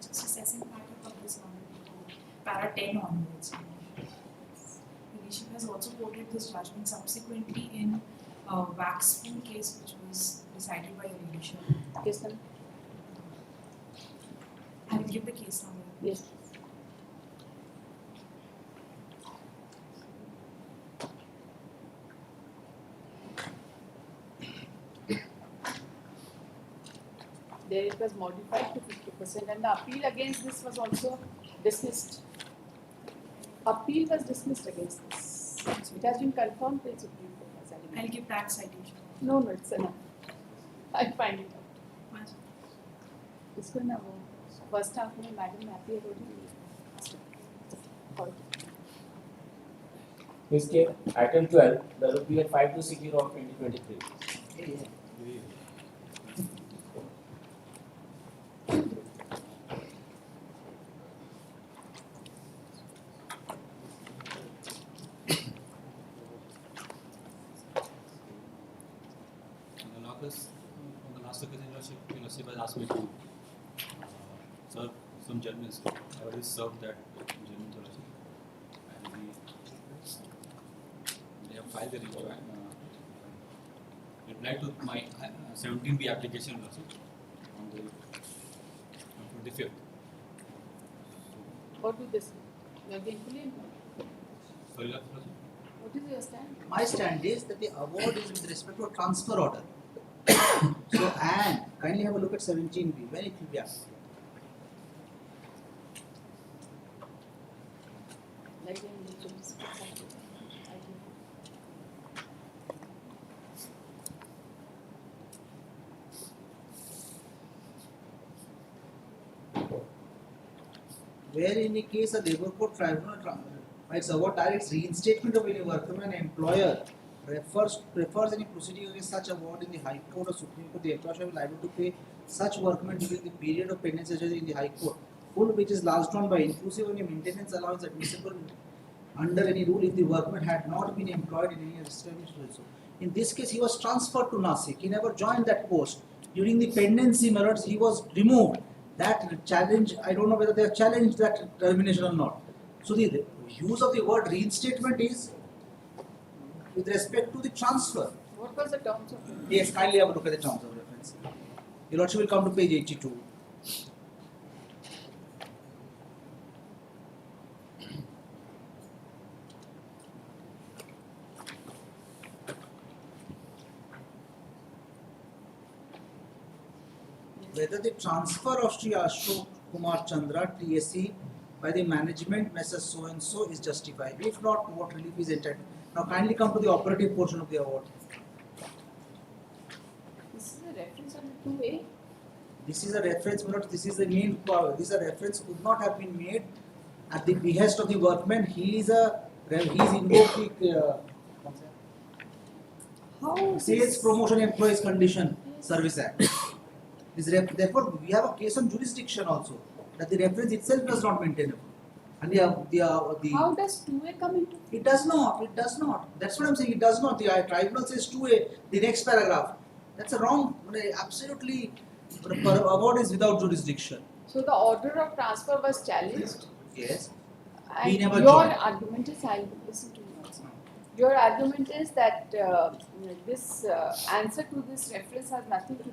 Just assessing part of this one, para 10 onwards. The Nation has also quoted this judgment subsequently in wax spoon case, which was decided by your leadership. Yes, ma'am. I will give the case number. Yes. There it was modified to 50%, and the appeal against this was also dismissed. Appeal was dismissed against this. It has been confirmed by Supreme Court as I'll give that citation. No, it's enough. I'll find it out. Yes. इसको ना वो first half में madam happy हो रही इसके item 12 the rupee 5260 of 2023. On the last occasion, University has asked me to serve some judgments. I already served that judgment also. And they have filed their reply to my 17B application also on the 25th. What is this? You are gainfully employed. Sorry, What is your stand? My stand is that the award is with respect to a transfer order. So, and kindly have a look at 17B when it will be asked. Like in religions, Where in the case a labor court tribunal its award directs reinstatement of any workman, employer prefers any proceeding against such award in the High Court or Supreme Court, the employer shall be liable to pay such workman during the period of pendency in the High Court, full which is last drawn by inclusive of any maintenance allowance admissible under any rule if the workman had not been employed in any establishment. In this case, he was transferred to Nasik. He never joined that post. During the pendency merits, he was removed. That challenge, I don't know whether they have challenged that termination or not. So the use of the word reinstatement is with respect to the transfer. what was the terms of reference? Yes, kindly have a look at the terms of reference. Your Lordship will come to page 82. Whether the transfer of Sri Ashok Kumar Chandra, TSC, by the management, Messrs. So and so is justified. If not, what relief is entitled? Now, kindly come to the operative portion of the award. This is a reference on the 2A. This is a reference, but this is the main power. This is a reference could not have been made at the behest of the workman. He is invoked the How Sales Promotion Employees Condition Service Act. Therefore, we have a case on jurisdiction also that the reference itself does not maintainable. And How does 2A come into? it does not. It does not. That's what I'm saying. It does not. The tribunal says 2A. The next paragraph. That's a wrong. Absolutely, the award is without jurisdiction. So the order of transfer was challenged. Yes. And We never your joined. argument is, I'll listen to you also. Your argument is that this answer to this reference has nothing to do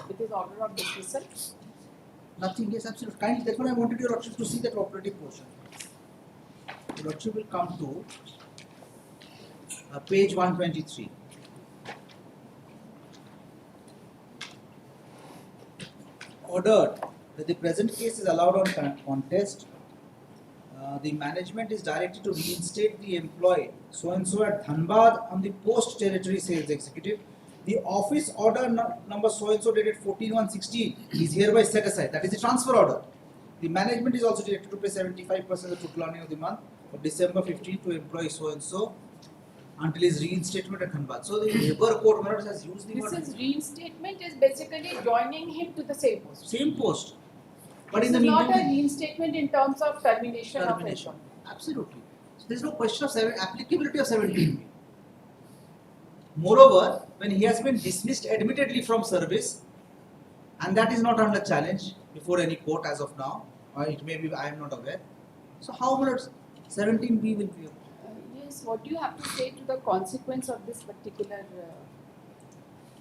with his order of dismissal. Nothing. Yes, absolutely. Kindly. That's what I wanted your Lordship to see that operative portion. Your Lordship will come to page 123. Ordered that the present case is allowed on contest. The management is directed to reinstate the employee so and so at Dhanbad on the post territory sales executive. The office order number so and so dated 14/1/16 is hereby set aside. That is the transfer order. The management is also directed to pay 75% of the total earning of the month of December 15 to employee so and so until his reinstatement at Dhanbad. So the labor court has used the word This is reinstatement is basically joining him to the same post. same post. But This in the is not a meantime, reinstatement in terms of termination of termination. employment. Absolutely. So there is no question of applicability of 17B. Moreover, when he has been dismissed admittedly from service, and that is not under challenge before any court as of now, or it may be, I am not aware. So how much 17B will be? Yes, what do you have to say to the consequence of this particular?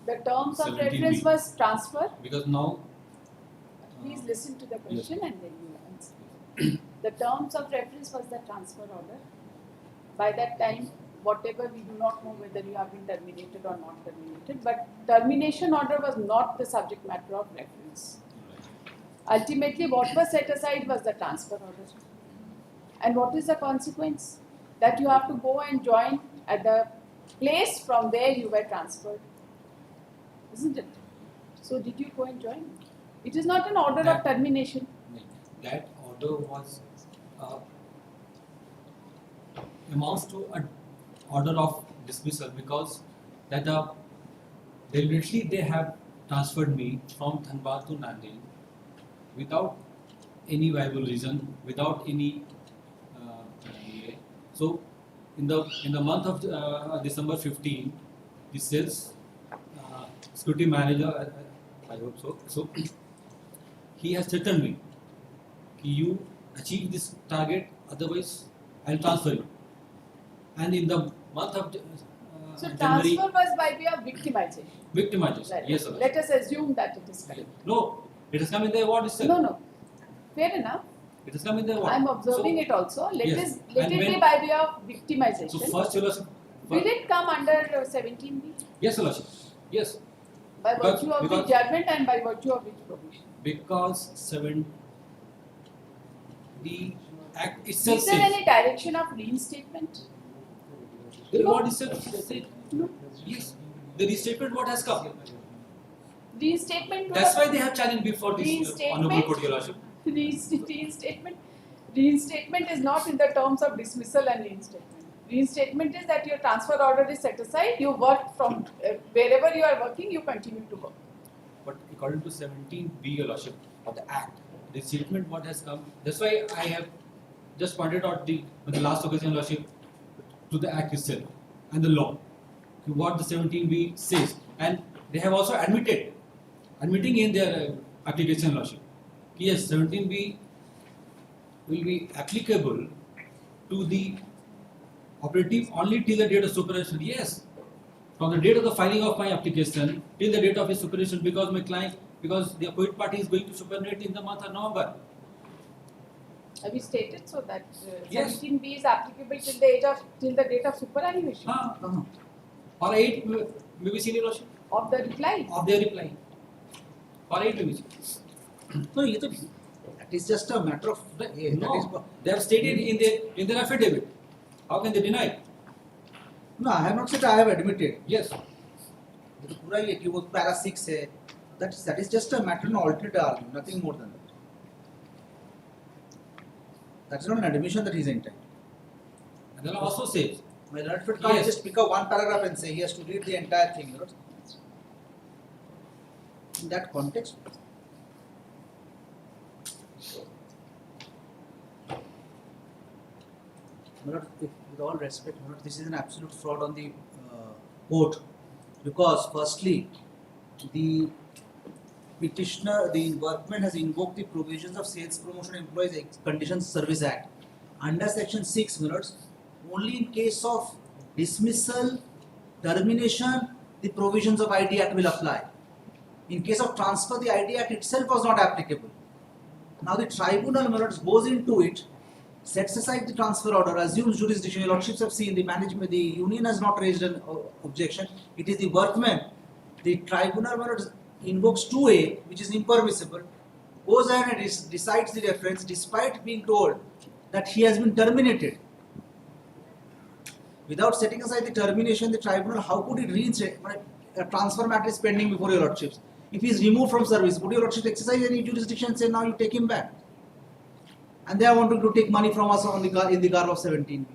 The terms of 17B. reference was transfer. Because now, Please listen to the question and then you answer. The terms of reference was the transfer order. By that time, whatever, we do not know whether you have been terminated or not terminated, but termination order was not the subject matter of reference. Ultimately, what was set aside was the transfer order. And what is the consequence? That you have to go and join at the place from where you were transferred. Isn't it? So did you go and join? It is not an order of termination. that order was amounts to an order of dismissal, because that deliberately they have transferred me from Dhanbad to Nanded without any viable reason, without any delay. So in the month of December 15, the sales security manager, I hope so. So he has threatened me, you achieve this target, otherwise I'll transfer you. And in the month of So January, transfer was by way of victimization. victimization. Right. Yes, sir. Let us assume that it is correct. No, it has come in the award itself. No. Fair enough. It has come in the award. I am observing So, it also. Let yes. it And be when- by way of victimization. So first, Your Lordship. Will it come under 17B? Yes, Your Lordship. Yes, By Because- virtue of which because- judgment and by virtue of which provision? because the act itself Is there says any direction of reinstatement? the award itself said No. yes. The restatement what has come. Reinstatement. That's why they have challenged before this Reinstatement. honorable court, Your Lordship. Reinstatement is not in the terms of dismissal and reinstatement. Reinstatement is that your transfer order is set aside, you work from wherever you are working, you continue to work. But according to 17B, Your Lordship, of the Act, the statement what has come, that's why I have just pointed out the last occasion, Your Lordship, to the Act itself and the law, what the 17B says. And they have also admitting in their application, Your Lordship, yes, 17B will be applicable to the operative only till the date of superannuation. Yes, from the date of the filing of my application till the date of his superannuation, because the appointed party is going to superannuate in the month of November. Have you stated so that Yes. 17B is applicable till the date of superannuation Or 8 may be seen, Your Lordship, of the reply? of their reply. Or 8 may be seen. No, that is just a matter of. that is, No, they have stated in their affidavit. How can they deny it? no, I have not said I have admitted. Yes. ये तो पूरा ही है कि वो para 6 है. That is just a matter of alternate argument, nothing more than that. That is not an admission that he is entitled. And the law also says, My Lord can't Yes. just pick up one paragraph and say he has to read the entire thing. You know? In that context, my Lord, with all respect, my Lord, this is an absolute fraud on the court, because firstly, the petitioner, the workman has invoked the provisions of Sales Promotion Employees Conditions Service Act under Section 6 minutes. Only in case of dismissal, termination, the provisions of ID Act will apply. In case of transfer, the ID Act itself was not applicable. Now the tribunal, my lords, goes into it, sets aside the transfer order, assumes jurisdiction. Your lordships have seen the management, the union has not raised an objection. It is the workman. The tribunal, my lords, invokes 2A, which is impermissible, goes ahead and decides the reference despite being told that he has been terminated. Without setting aside the termination, the tribunal, how could it reinstate? A transfer matter is pending before your lordships. If he is removed from service, would your lordships exercise any jurisdiction and say now you take him back? And they are wanting to take money from us in the garb of 17.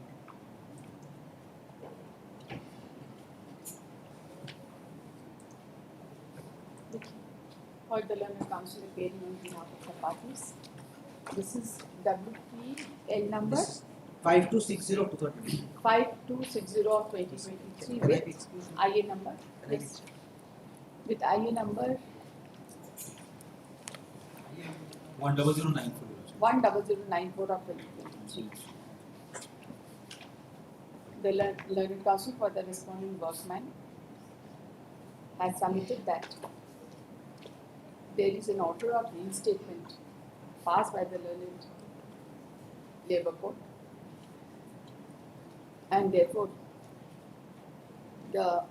Heard the learned counsel appearing on behalf of the parties. This is WPL number. This 5260 of 2013. 5260 of 2023 Can I be with excused? IA number. Can I be Yes. excused? With IA number 10094. 10094 of 2023. The Learned Counsel for the responding workman has submitted that there is an order of reinstatement passed by the Learned Labour Court, and therefore the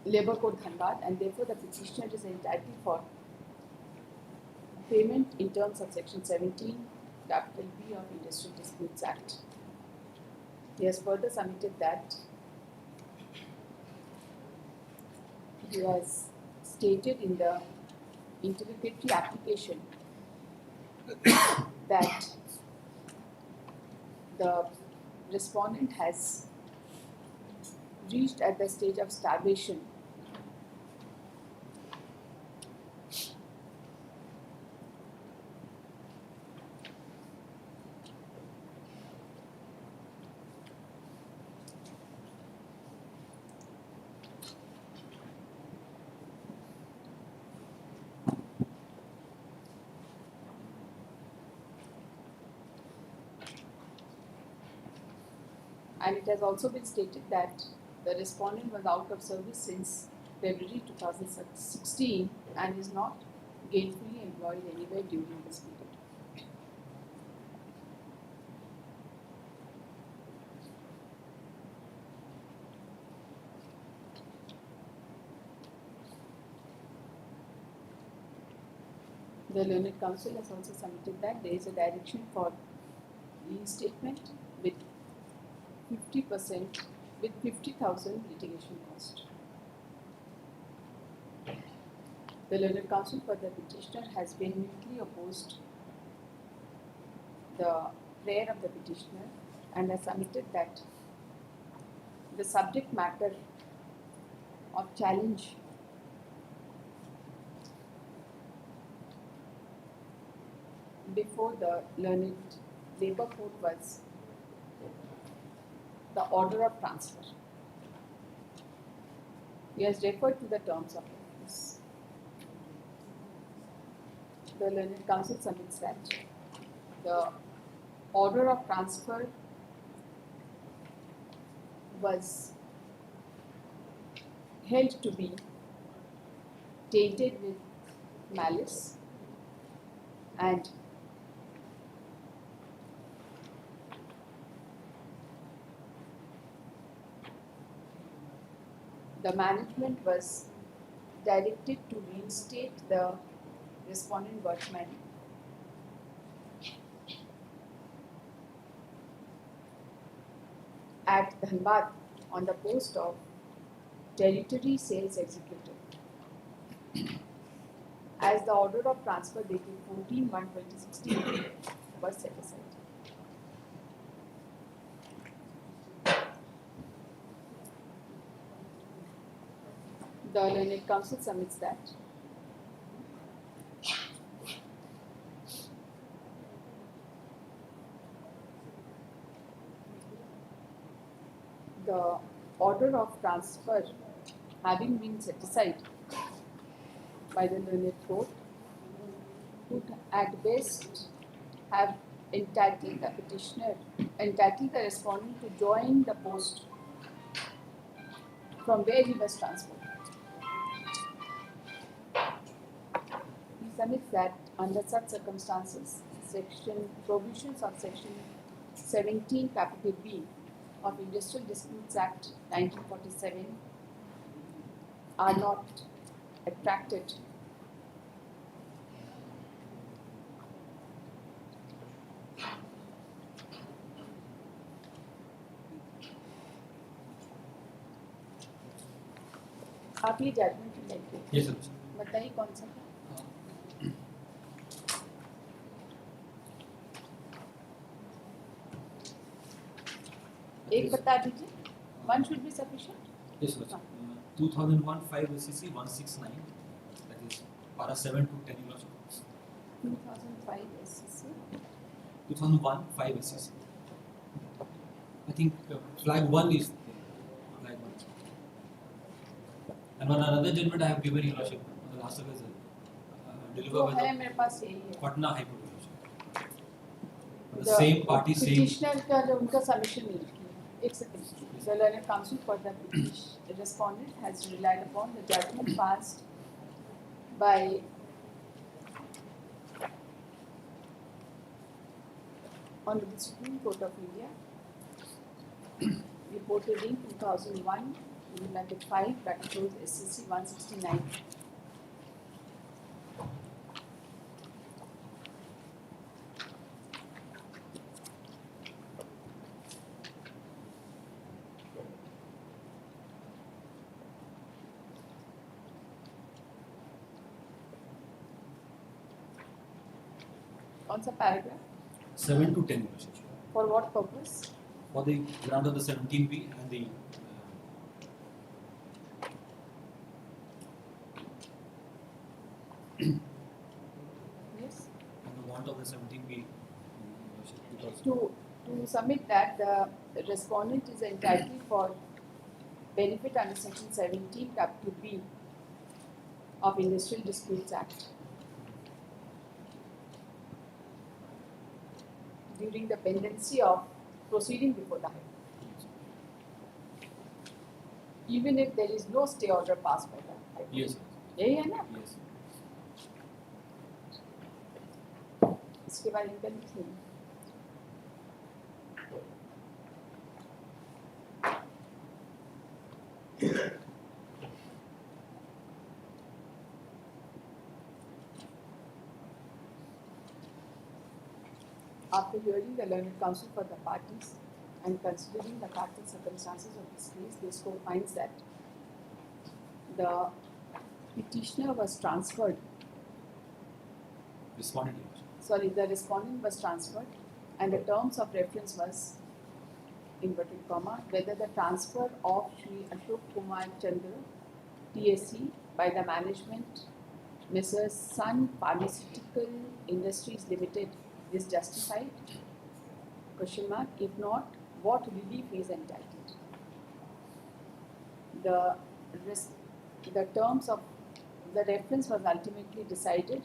Labour Court Dhanbad, and therefore the petitioner is entitled for payment in terms of Section 17, capital B of Industrial Disputes Act. He has further submitted that he has stated in the interrogatory application that the respondent has reached at the stage of starvation and it has also been stated that the respondent was out of service since February 2016 and is not gainfully employed anywhere during this period. The Learned Counsel has also submitted that there is a direction for reinstatement with 50% with 50,000 litigation cost. The Learned Counsel for the petitioner has vehemently opposed the prayer of the petitioner and has submitted that the subject matter of challenge before the Learned Labour Court was the order of transfer. He has referred to the terms of reference. The Learned Counsel submits that the order of transfer was held to be tainted with malice and the management was directed to reinstate the respondent workman at Dhanbad on the post of territory sales executive, as the order of transfer dated 14/1/2016 was set aside. The Learned Counsel submits that the order of transfer having been set aside by the Learned Court would at best have entitled the respondent to join the post from where he was transferred. He submits that under such circumstances, provisions of Section 17 capital B of Industrial Disputes Act 1947 are not attracted आप ये judgement लेते Yes, sir. बताइए कौन सा था? एक बता दीजिए. One should be sufficient. Yes, sir. 2001 5 SCC 169. That is para 7 to 10 years. 2005 SCC. 2001 5 SCC. think flag 1 is flag 1. And one another judgment I have given your lordship on the last occasion, delivered तो by है the मेरे पास यही है. Patna High Court, your lordship. The The same party, same. petitioner का जो उनका submission नहीं किया. एक second. The learned counsel for the respondent has relied upon the judgment passed by Honorable Supreme Court of India, reported in 2001, United 5, bracket close SCC 169. कौन सा paragraph? 7 to 10, your lordship. For what purpose? For the ground of the 17B and the Yes. and the want of the 17B, your lordship, because To submit that the respondent is entitled for benefit under section 17 capital B of Industrial Disputes Act during the pendency of proceeding before the High Court, even if there is no stay order passed by the High Court. yes, यही है ना? yes. इसके बारे में लिखिए. After hearing the learned counsel for the parties and considering the facts and circumstances of this case, this court finds that the petitioner was transferred, Respondent, your lordship. sorry, the respondent was transferred, and the terms of reference was inverted comma, whether the transfer of Shri Ashok Kumar Chandra, TSC, by the management, Messrs. Sun Pharmaceutical Industries Limited, is justified? Question mark. If not, what relief is entitled? The terms of the reference was ultimately decided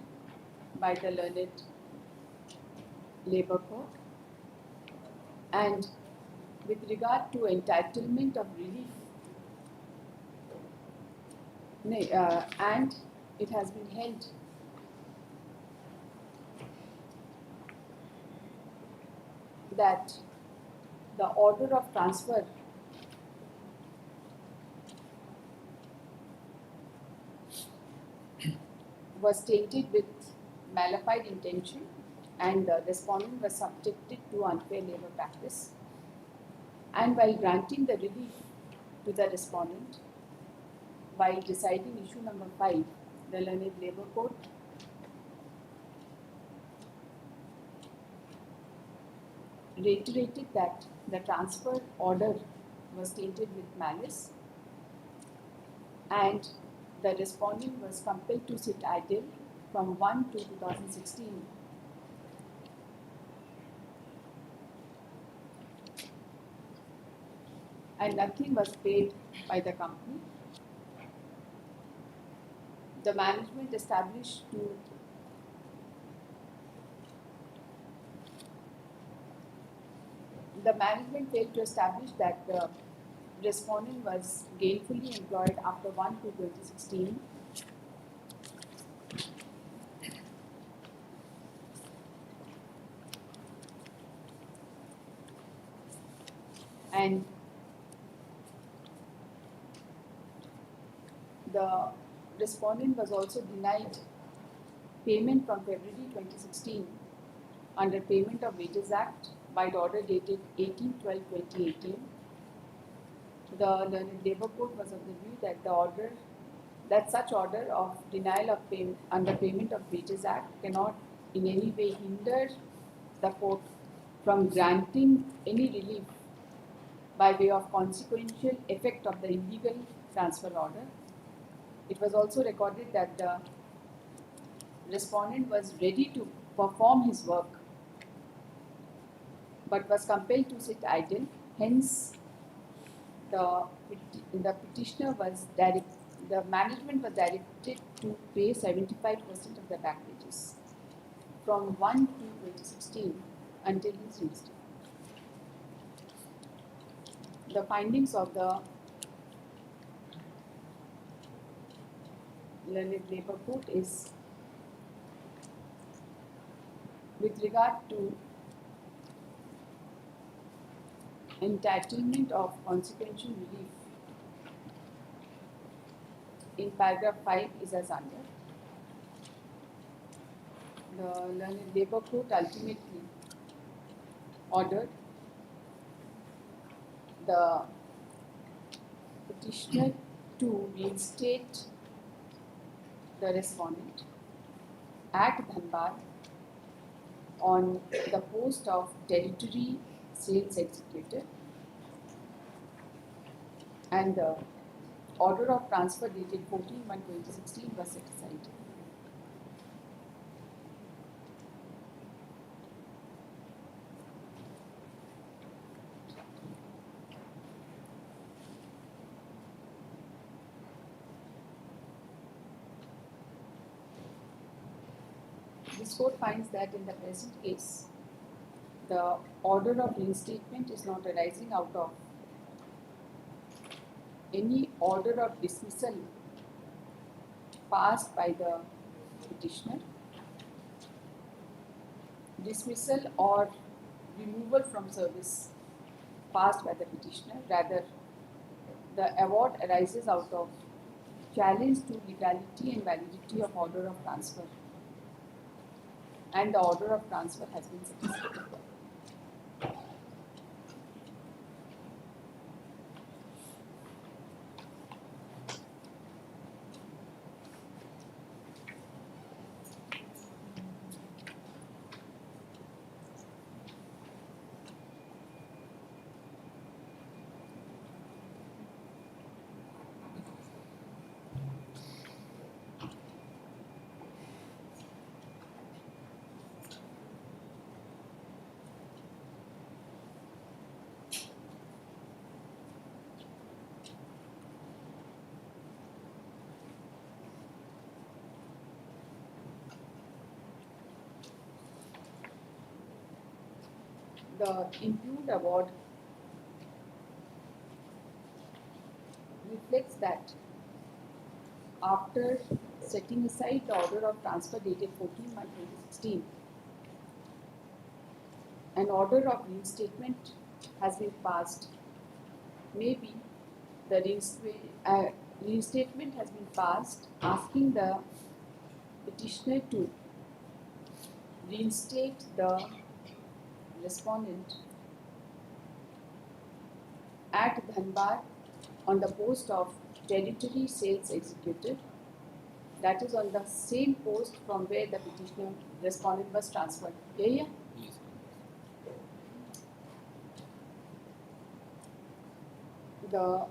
by the learned Labour Court, and with regard to entitlement of relief, and it has been held that the order of transfer was tainted with malified intention, and the respondent was subjected to unfair labour practice. And while granting the relief to the respondent, while deciding issue number 5, the learned Labour Court reiterated that the transfer order was tainted with malice, and the respondent was compelled to sit idle from 1 to 2016. And nothing was paid by the company. The management established to the management failed to establish that the respondent was gainfully employed after 1 to 2016. And the respondent was also denied payment from February 2016 under Payment of Wages Act by the order dated 18/12/2018. The learned Labour Court was of the view that such order of denial of payment under Payment of Wages Act cannot in any way hinder the court from granting any relief by way of consequential effect of the illegal transfer order. It was also recorded that the respondent was ready to perform his work but was compelled to sit idle Hence, the petitioner was the management was directed to pay 75% of the back wages from 1 to 2016 until his reinstatement. The findings of the learned labour court is with regard to entitlement of consequential relief in paragraph 5 is as under. The learned labour court ultimately ordered the petitioner to reinstate the respondent at Dhanbad on the post of territory sales executive, and the order of transfer dated 14/1/2016 was set aside. This court finds that in the present case, the order of reinstatement is not arising out of any order of dismissal passed by the petitioner, dismissal or removal from service passed by the petitioner. Rather, the award arises out of challenge to legality and validity of order of transfer, and the order of transfer has been satisfied. The impugned award reflects that after setting aside the order of transfer dated 14/1/2016, an order of reinstatement has been passed. Maybe the reinstatement has been passed asking the petitioner to reinstate the respondent at Dhanbad on the post of territory sales executive, that is on the same post from where the petitioner respondent was transferred. Yeah. Yes. The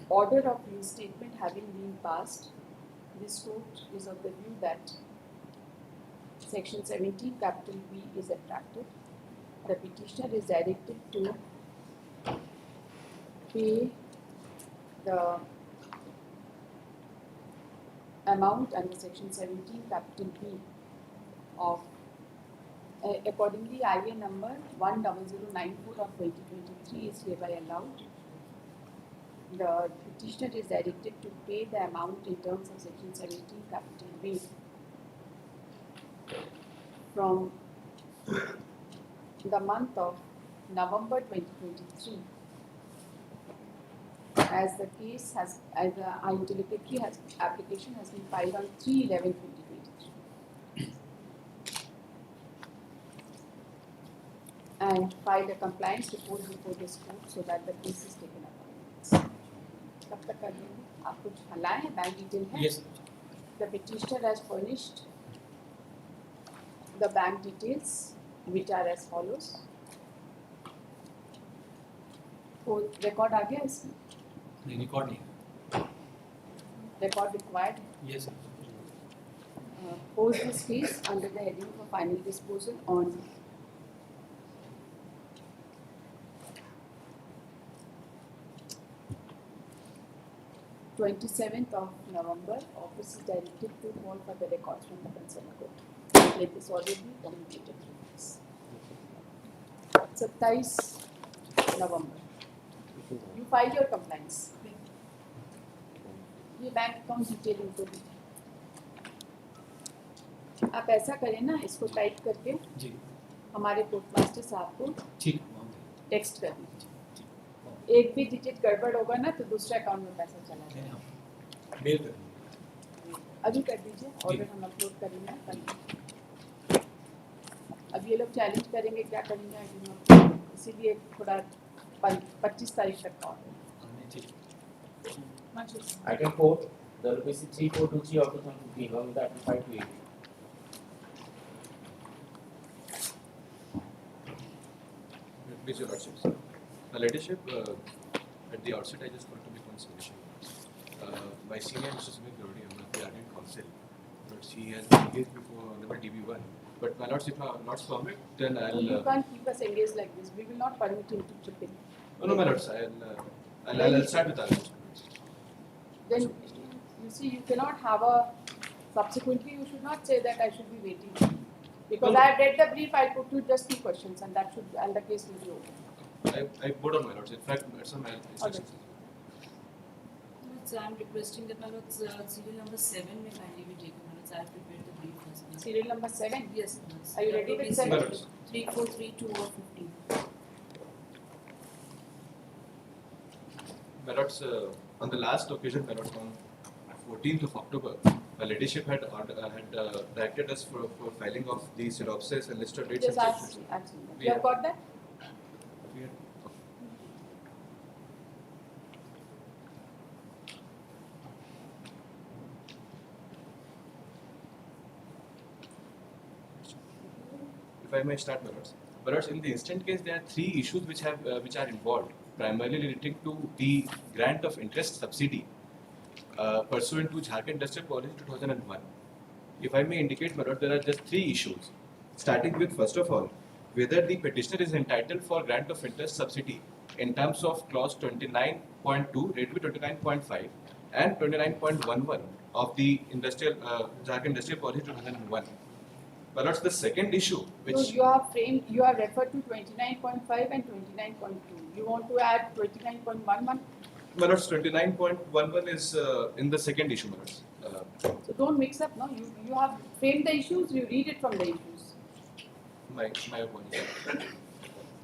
order of reinstatement having been passed, this court is of the view that Section 17 capital B is attracted. The petitioner is directed to pay the amount under Section 17 capital B of accordingly IA number 10094 of 2023 is hereby allowed. The petitioner is directed to pay the amount in terms of Section 17 capital B from the month of November 2023, as the case has, as the interlocutory application has been filed on 3/11/2023, and filed a compliance report before this court so that the case is taken up. कब तक कर लेंगे? आप कुछ हलाए हैं? Bank detail है? Yes. The petitioner has furnished the bank details, which are as follows. तो record आ गया इसमें? नहीं, record नहीं है. Record required. Yes, sir. Post this case under the heading of final disposal on 27th of November, office is directed to call for the records from the concerned court. It is already communicated. 27 November. You file your complaints. ये bank account detail इनको दी। आप ऐसा करें ना, इसको type करके जी हमारे postmaster साहब को ठीक टेक्स्ट कर दीजिए। एक भी डिजिट गड़बड़ होगा ना तो दूसरे अकाउंट में पैसा चला जाएगा। मेल कर अभी कर दीजिए, ऑर्डर हम अपलोड करेंगे कल। अब ये लोग चैलेंज करेंगे, क्या करेंगे, इसीलिए थोड़ा 25 तारीख तक का order. Item 4, the rupees 3423 of 2015, along with the item 5 to 8. Please, Your Lordships. Ladyship, at the outset, I just want to make one submission. My senior, Mr. Sumit Gurodi, I'm not the Ardent Counsel, but she has been engaged before level DB1. But my lords, if my lords permit, then I'll. You can't keep us engaged like this. We will not permit him to chip in. No, my lords, I'll start with arguments. Then you see, you cannot have a. Subsequently, you should not say that I should be waiting. Because No. I have read the brief, I put you just 2 questions, and that should, and the case will be over. I vote on my lords. In fact, that's on my instructions. So I'm requesting that my lords, serial number 7 may kindly be taken. My lords, I have prepared the brief as well. Serial number 7. Yes, my lords. Are you ready with WPC 7? My lords. 3432 or 15. My lords, on the last occasion, my lords, on 14th of October, my ladyship had directed us for filing of the synopsis and list of dates. Yes, and absolutely. sections. You have got that? We had- If I may start, my lords. My lords, in the instant case, there are 3 issues which are involved, primarily relating to the grant of interest subsidy pursuant to Jharkhand Industrial Policy 2001. If I may indicate, my lord, there are just 3 issues. Starting with, first of all, whether the petitioner is entitled for grant of interest subsidy in terms of clause 29.2, rate to 29.5, and 29.11 of the Jharkhand Industrial Policy 2001. My lords, the second issue, which So you have referred to 29.5 and 29.2. You want to add 29.11? my lords, 29.11 is in the second issue, my lords. So don't mix up, no? You have framed the issues, you read it from the issues. My apologies.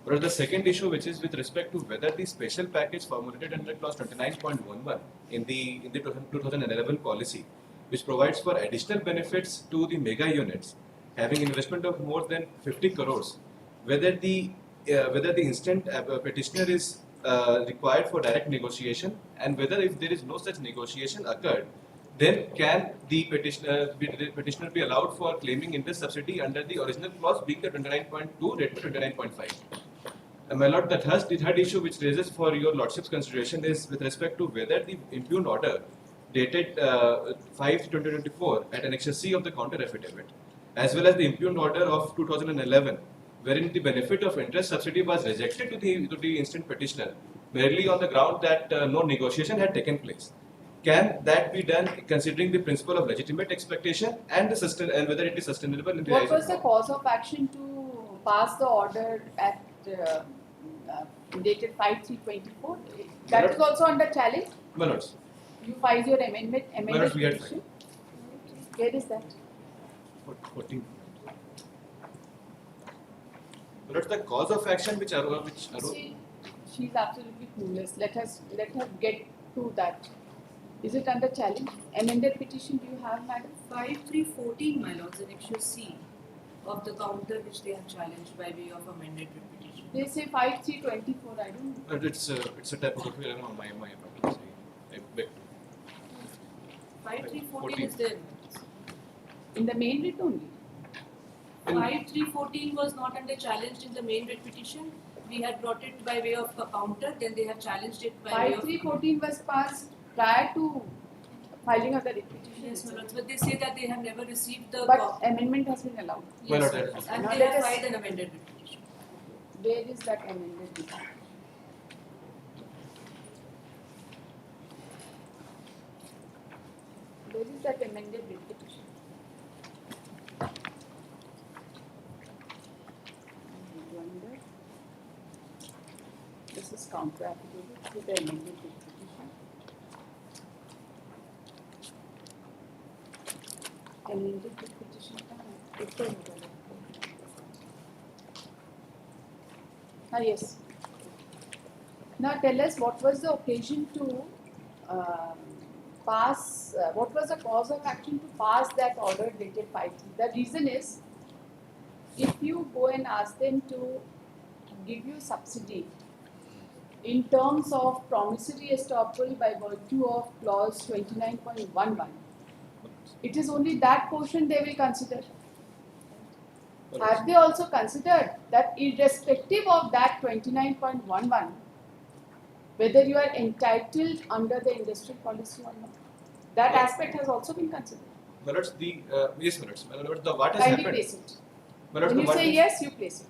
But the second issue, which is with respect to whether the special package formulated under clause 29.11 in the 2011 policy, which provides for additional benefits to the mega units having investment of more than 50 crores, whether the instant petitioner is required for direct negotiation, and whether if there is no such negotiation occurred, then can the petitioner be allowed for claiming interest subsidy under the original clause being the 29.2 rate to 29.5. My lord, the third issue which raises for your lordship's consideration is with respect to whether the impugned order dated 5/2024 at Annexure C of the counter affidavit, as well as the impugned order of 2011, wherein the benefit of interest subsidy was rejected to the instant petitioner merely on the ground that no negotiation had taken place. Can that be done considering the principle of legitimate expectation and whether it is sustainable in the What eyes was of the law? cause of action to pass the order at dated 5/3/24? That is also under challenge. My lords, You filed your amended lords, we had petition. Where is that? 14. My lords, the cause of action which arose. She's absolutely clueless. Let her get to that. Is it under challenge? Amended petition do you have, madam? 5314, my lords, Annexure C of the counter which they have challenged by way of amended petition. They say 5/3/24. I don't know. It's a typography error on my part. I beg to. 5314 is there. In the main writ only. 5314 was not under challenged in the main writ petition. We had brought it by way of a counter, then they have challenged it by way of. 5/3/14 was passed prior to filing of the writ petition. Yes, my lords, but they say that they have never received the. But amendment has been allowed. My Yes, lord, my lords, and Now they let have us- filed an amended writ petition. Where is that amended petition? that amended writ petition? Wonder. This is counter affidavit to the amended writ petition. Amended writ petition yes. Now tell us what was the occasion to pass, what was the cause of action to pass that order dated 5/3? The reason is, if you go and ask them to give you subsidy in terms of promissory estoppel by virtue of clause 29.11, it is only that portion they will consider. Have they also considered that irrespective of that 29.11, whether you are entitled under the industrial policy or not? That aspect has also been considered. My lords, yes, my lords. My lords, what has Kindly happened? place it. My lords, When you what say has- yes, you place it.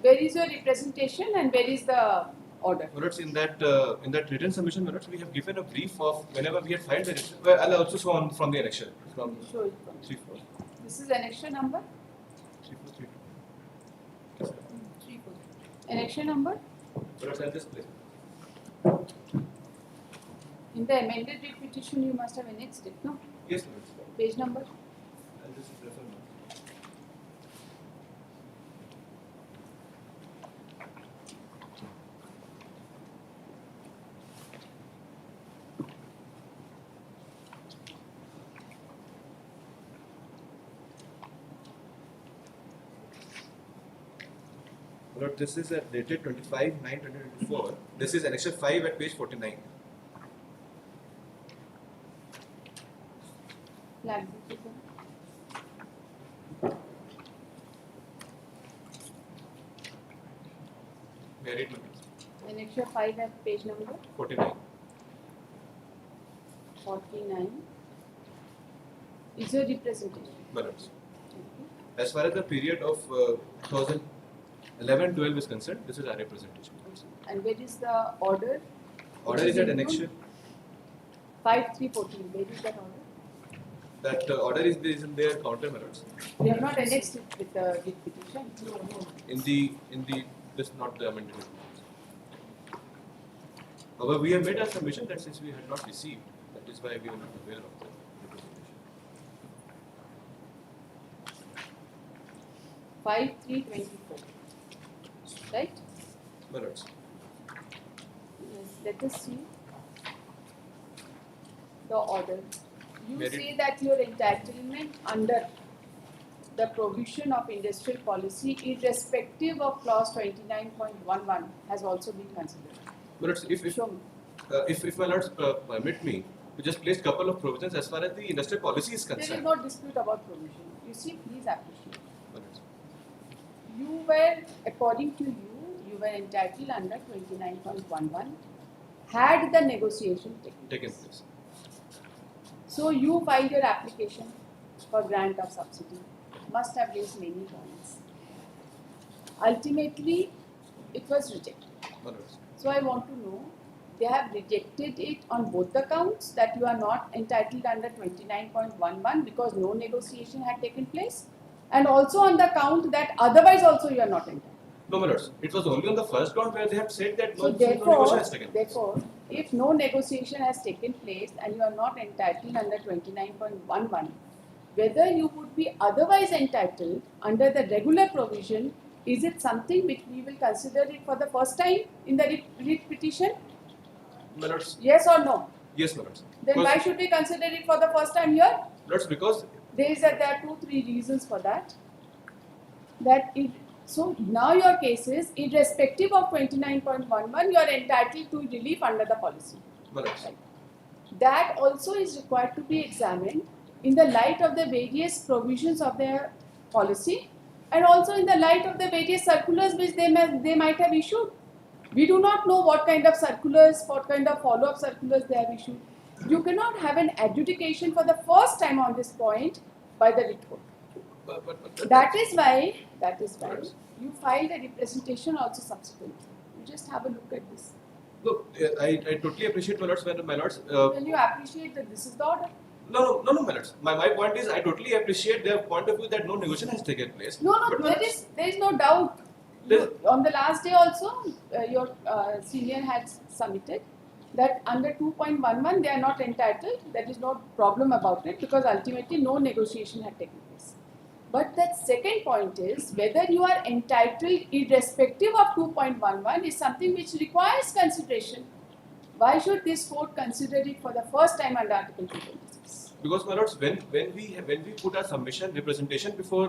Where is your representation and where is the order? My lords, in that written submission, my lords, we have given a brief of whenever we had filed the written. Well, I'll also show on from the annexure from Show it from. 3/4. This is annexure number. 3/4. 3/4. Annexure number. My lords, I'll just place. In the amended writ petition, you must have annexed it, no? Yes, my lords. Page number. I'll just refer now. Lord, this is dated 25/9/2024. This is annexure 5 at page 49. Flag book. May I read, my lords? Annexure 5 at page number 49. 49. Is your representation. My lords. As far as the period of 2011-12 is concerned, this is our representation. And where is the order? Order is at annexure. 5314. Where is that order? That order is in their counter, my lords. We have not annexed it with the writ petition. In the this not the amended. However, we have made a submission that since we had not received, that is why we are not aware of the representation. 5324. Right? My lords. Yes. Let us see the order. You Very- say that your entitlement under the provision of industrial policy, irrespective of clause 29.11, has also been considered. My lords, if Show me. my lords permit me to just place couple of provisions as far as the industrial policy is There is concerned. no dispute about provision. You see, please appreciate. My lords. You were, according to you, you were entitled under 29.11 had the negotiation taken Taken place. place. So you filed your application for grant of subsidy. Must have raised many points. Ultimately, it was rejected. My lords. So I want to know, they have rejected it on both the counts that you are not entitled under 29.11 because no negotiation had taken place, and also on the count that otherwise also you are not entitled. No, my lords. It was only on the first ground where they have said that So no negotiation has taken place. therefore, if no negotiation has taken place and you are not entitled under 29.11, whether you would be otherwise entitled under the regular provision, is it something which we will consider it for the first time in the writ petition? My lords. Yes or no? Yes, my lords. Then Because- why should we consider it for the first time here? Lords, because There are 2-3 reasons for that. So now your case is, irrespective of 29.11, you are entitled to relief under the policy. my lords. Right. That also is required to be examined in the light of the various provisions of their policy and also in the light of the various circulars which they might have issued. We do not know what kind of circulars, what kind of follow-up circulars they have issued. You cannot have an adjudication for the first time on this point by the writ court. But That is why you filed a representation also subsequently. You just have a look at this. Look, I totally appreciate my lords when my lords. Well, you appreciate that this is the order. No, my lords. My point is, I totally appreciate their point of view that no negotiation has taken place. No, But my there lords, is no doubt. On the last day also, your senior had submitted that under 2.11 they are not entitled. There is no problem about it because ultimately no negotiation had taken place. But that second point is whether you are entitled irrespective of 2.11 is something which requires consideration. Why should this court consider it for the first time under Article 226? because my lords, when we put our submission representation before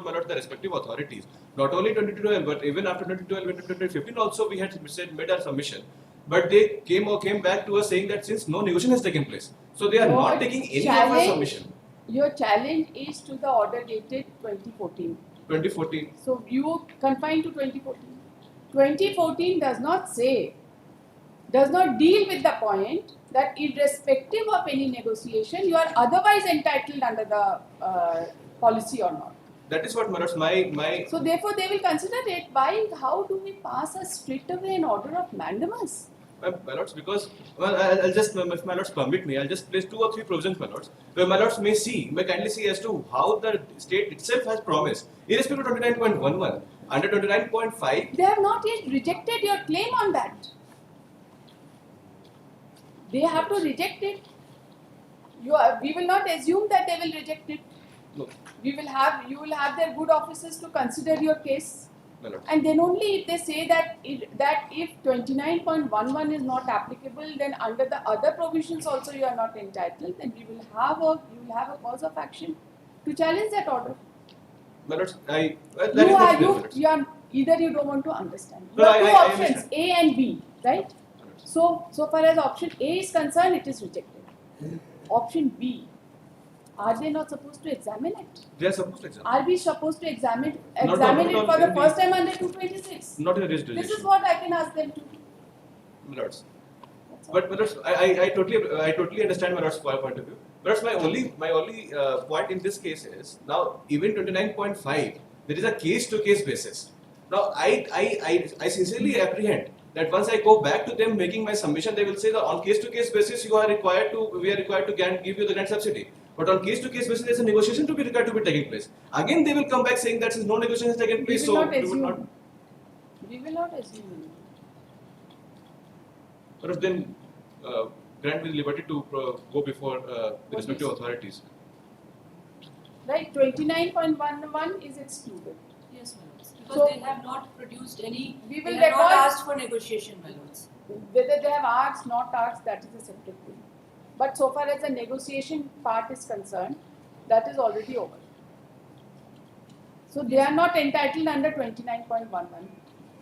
my lords the respective authorities, not only 2012 but even after 2012 and 2015 also we had made our submission. But they came back to us saying that since no negotiation has taken place, so they are Your not taking any of our challenge- submission. Your challenge is to the order dated 2014. 2014. So you confine to 2014. 2014 does not deal with the point that irrespective of any negotiation, you are otherwise entitled under the policy or not. That is what my lords, my So therefore they will consider it. Why? How do we pass a straight away an order of mandamus? my lords, because I'll just, if my lords permit me, I'll just place 2 or 3 provisions, my lords, where my lords may kindly see as to how the state itself has promised, irrespective of 29.11, under 29.5. They have not yet rejected your claim on that. They have to reject it. We will not assume that they will reject it. No, You will have their good officers to consider your case, my lords. and then only if they say that if 29.11 is not applicable, then under the other provisions also you are not entitled, then you will have a cause of action to challenge that order. My lords, that is not clear, my lords. Either you don't want to understand. No, You have I two options, understand. A and B, right? My lords. So far as option A is concerned, it is rejected. Option B, are they not supposed to examine it? They are supposed to examine. Are we supposed to examine Not it on for the any- first time under 226? Not in a risk This decision. is what I can ask them to do. My lords. That's all. But my lords, I totally understand my lord's point of view. But my only point in this case is now even 29.5 there is a case to case basis. Now I sincerely apprehend that once I go back to them making my submission, they will say that on case to case basis we are required to give you the grant subsidy. But on case to case basis there is a negotiation to be required to be taking place. Again they will come back saying that since no negotiation has taken We place, will so not we would not. assume. We will not assume. But then grant will liberty to go before the respective authorities. Right, 29.11 is excluded. Yes, my lords. Because So- they have not produced any. We They will have not record- asked for negotiation, my lords. Whether they have asked, not asked, that is a separate thing. But so far as the negotiation part is concerned, that is already over. So they are not entitled under 29.11.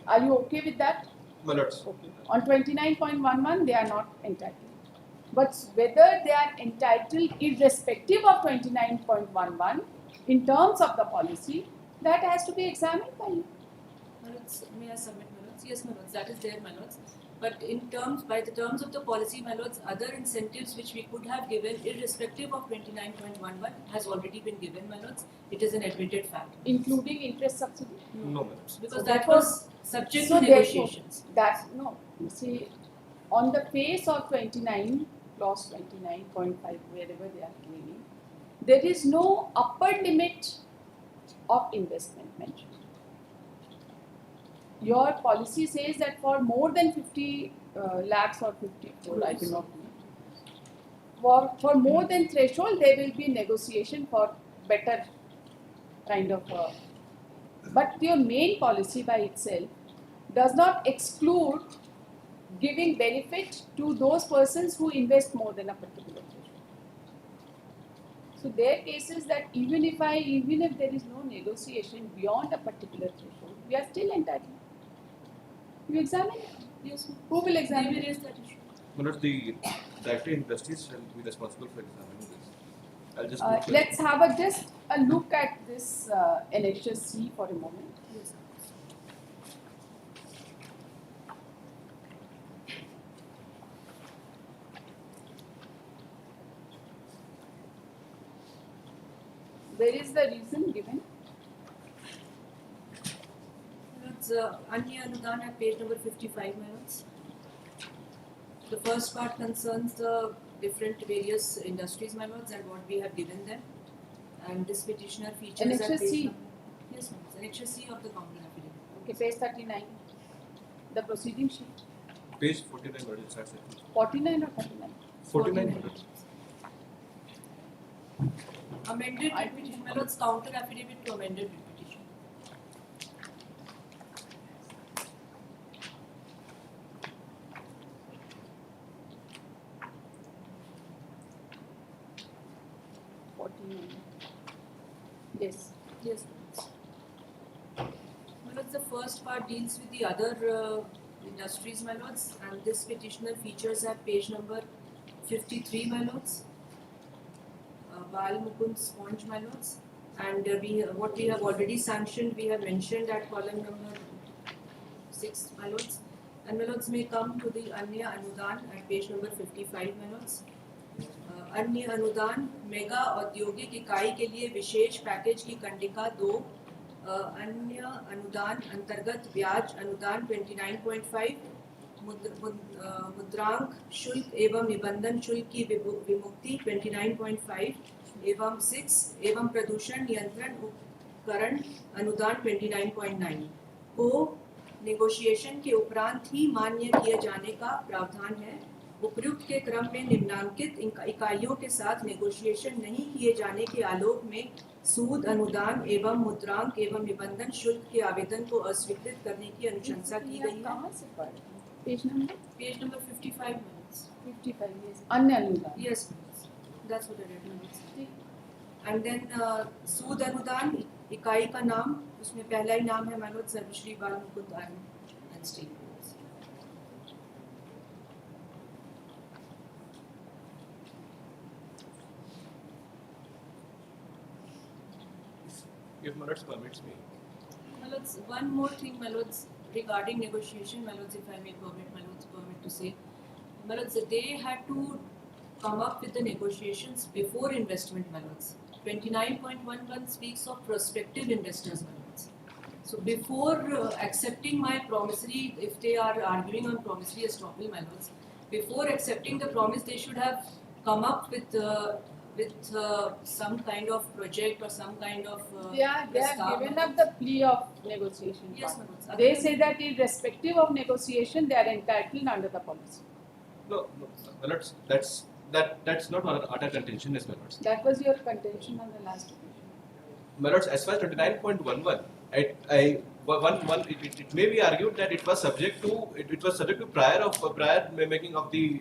Are you okay with that? My lords. Okay. On 29.11, they are not entitled. But whether they are entitled irrespective of 29.11 in terms of the policy, that has to be examined by you. My lords, may I submit, my lords? Yes, my lords, that is there, my lords. But by the terms of the policy, my lords, other incentives which we could have given, irrespective of 29.11, has already been given, my lords. It is an admitted fact. Including interest subsidy. No, my lords. Because So that therefore- was subject so to therefore- negotiations. No, you see, on the face of 29, clause 29.5, wherever they are claiming, there is no upper limit of investment mentioned. Your policy says that for more than 50 lakhs or 50 crore, I do not know. For more than threshold, there will be negotiation for better kind of. But your main policy by itself does not exclude giving benefit to those persons who invest more than a particular threshold. So there are cases that even if there is no negotiation beyond a particular threshold, we are still entitled. You examine it. Yes, ma'am. Who will We examine will it? raise that issue. My lords, the director industries shall be responsible for examining this. I'll just put Let's have just a look at this Annexure C for a moment. Yes, ma'am. Where is the reason given? It's Anya Anudan at page number 55, my lords. The first part concerns the different various industries, my lords, and what we have given them. And this petitioner features Annexure at page C. number- Yes, my lords. Annexure C of the counter affidavit. Okay, page 39. The proceeding sheet. Page 49, what is that? 49 or 39? 49. Amended petition, my lords, counter affidavit to amended petition. Yes. Yes. My lords, the first part deals with the other industries, my lords, and this petitioner features at page number 53, my lords. Bal Mukund Sponge, my lords, and what we have already sanctioned, we have mentioned at column number 6, my lords, and my lords may come to the Anya Anudan at page number 55, my lords. अन्य अनुदान mega औद्योगिक इकाई के लिए विशेष package की कंडिका 2 अन्य अनुदान अंतर्गत ब्याज अनुदान 29.5 मुद्रांक शुल्क एवं निबंधन शुल्क की विमुक्ति 29.5 एवं 6 एवं प्रदूषण नियंत्रण उपकरण अनुदान 29.9 को नेगोशिएशन के उपरांत ही मान्य किए जाने का प्रावधान है। उपयुक्त के क्रम में निम्नांकित इकाइयों के साथ नेगोशिएशन नहीं किए जाने के आलोक में सूद अनुदान एवं मुद्रांक एवं निबंधन शुल्क के आवेदन को अस्वीकृत करने की अनुशंसा की गई है। कहाँ से पढ़? Page number? Page number 55 minutes. 55, yes. अन्य अनुदान. Yes, please. That's what I read. Minutes. And then सूद अनुदान इकाई का नाम, उसमें पहला ही नाम है मनोज सर्वश्री बाल Mukund iron and steel. If my lords permits me. My lords, one more thing, my lords, regarding negotiation, my lords, if I may permit, my lords, permit to say, my lords, they had to come up with the negotiations before investment, my lords. 29.11 speaks of prospective investors, my lords. So before accepting my promissory, if they are arguing on promissory estoppel, my lords, before accepting the promise, they should have come up with some kind of project or some kind of They have given up the plea of negotiation. Yes, part. my lords. They say that irrespective of negotiation, they are entitled under the policy. No, my lords, that's not our contention, yes, my lords. That was your contention on the last occasion. My lords, as far as 29.11, it may be argued that it was subject to prior making of the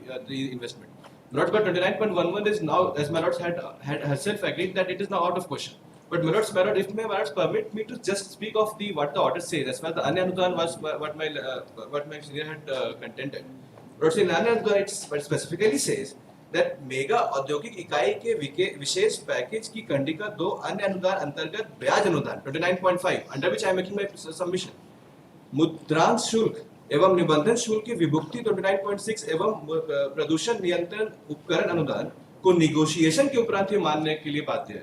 investment. My lords, but 29.11 is now, as my lords had herself agreed that it is now out of question. But my lords, if my lords permit me to just speak of what the order says, as far as the Anya Anudan was what my senior had contended. Lords, in Anya Anudan it specifically says that mega औद्योगिक इकाई के विशेष package की कंडिका 2 अन्य अनुदान अंतर्गत ब्याज अनुदान 29.5 under which I am making my submission मुद्रांक शुल्क एवं निबंधन शुल्क की विभुक्ति 29.6 एवं प्रदूषण नियंत्रण उपकरण अनुदान को निगोशिएशन के उपरांत ही मानने के लिए बाध्य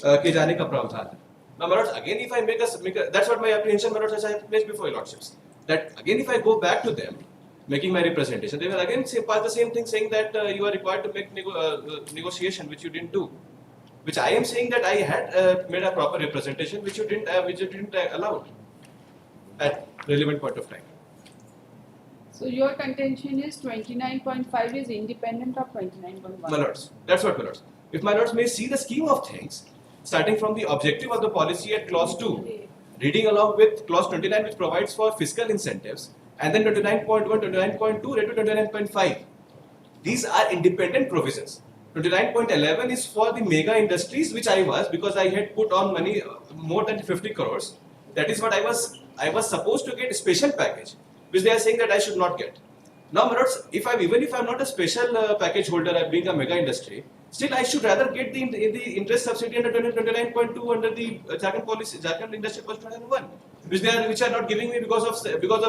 किए जाने का प्रावधान है। Now, my lords, again, if I make that's what my apprehension, my lords, as I have placed before your lordships. That again, if I go back to them, making my representation, they will again say pass the same thing, saying that you are required to make negotiation, which you didn't do. Which I am saying that I had made a proper representation, which you didn't allow at relevant point of time. So your contention is 29.5 is independent of 29.1. My lords, that's what, my lords. If my lords may see the scheme of things, starting from the objective of the policy at clause 2, reading along with clause 29, which provides for fiscal incentives, and then 29.1, 29.2, read to 29.5. These are independent provisions. 29.11 is for the mega industries, which I was, because I had put on money more than 50 crores. That is what I was supposed to get a special package, which they are saying that I should not get. Now, my lords, even if I am not a special package holder, being a mega industry, still I should rather get the interest subsidy under 29.2 under the Jharkhand policy, Jharkhand Industry Policy 2001, which are not giving me because of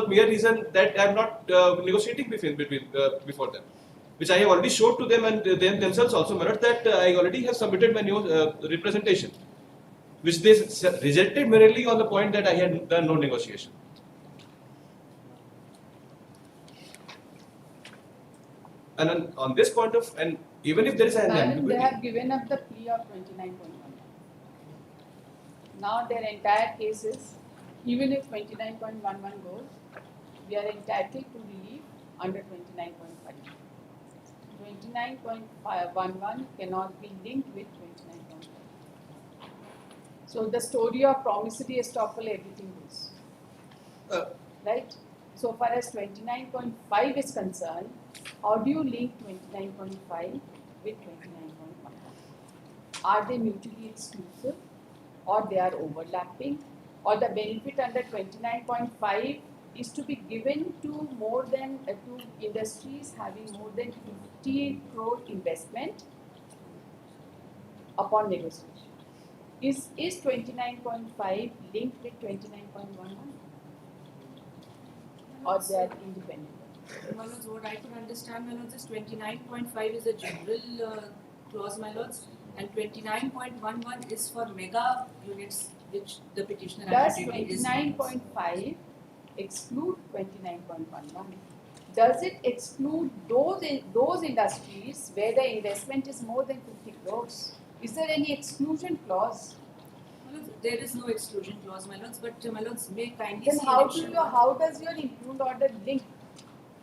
mere reason that I am not negotiating before them, which I have already showed to them and them themselves also, my lords, that I already have submitted my new representation, which they rejected merely on the point that I had done no negotiation. And on this point of, and even if there is an Madam, they ambiguity, have given up the plea of 29.1. Now their entire case is, even if 29.11 goes, we are entitled to relief under 29.5. 29.11 cannot be linked with 29.5. So the story of promissory estoppel, everything goes. Uh, Right? So far as 29.5 is concerned, how do you link 29.5 with 29.1? Are they mutually exclusive, or they are overlapping, or the benefit under 29.5 is to be given to more than to industries having more than 50 crore investment upon negotiation? Is 29.5 linked with 29.11, or they are independent? My lords, what I could understand, my lords, is 29.5 is a general clause, my lords, and 29.11 is for mega units which the petitioner Does advocated is. 29.5 exclude 29.11? Does it exclude those industries where the investment is more than 50 crores? Is there any exclusion clause? My lords, there is no exclusion clause, my lords, but my lords may kindly Then see how election. does your impugned order link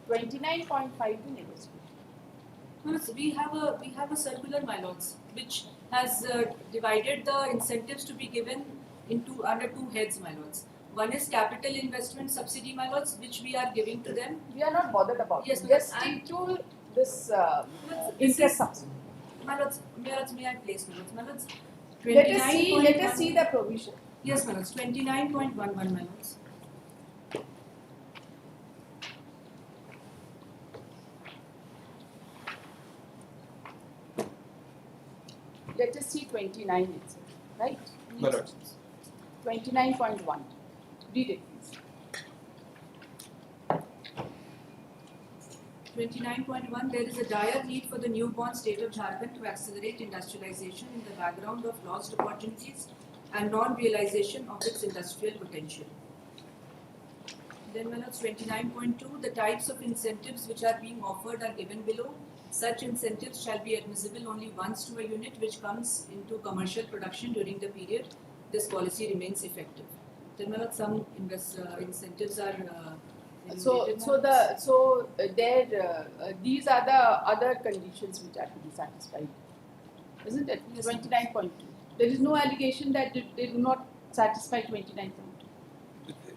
29.5 to negotiation? My lords, we have a circular, my lords, which has divided the incentives to be given into under two heads, my lords. One is capital investment subsidy, my lords, which we are giving to them. We are not bothered about Yes, it. ma'am. Just stick to this This interest is- subsidy. My lords, may I place, my lords? My lords, Let us see the provision. Yes, my lords, 29.11, my lords. Let us see 29 itself, right? my lords. 29.1. Read it, please. 29.1, there is a dire need for the newborn state of Jharkhand to accelerate industrialization in the background of lost opportunities and non-realization of its industrial potential. Then, my lords, 29.2, the types of incentives which are being offered are given below. Such incentives shall be admissible only once to a unit which comes into commercial production during the period this policy remains effective. Then, my lords, some incentives are enumerated, my lords. These are the other conditions which are to be satisfied, isn't it? Yes. 29.2. There is no allegation that they do not satisfy 29.2.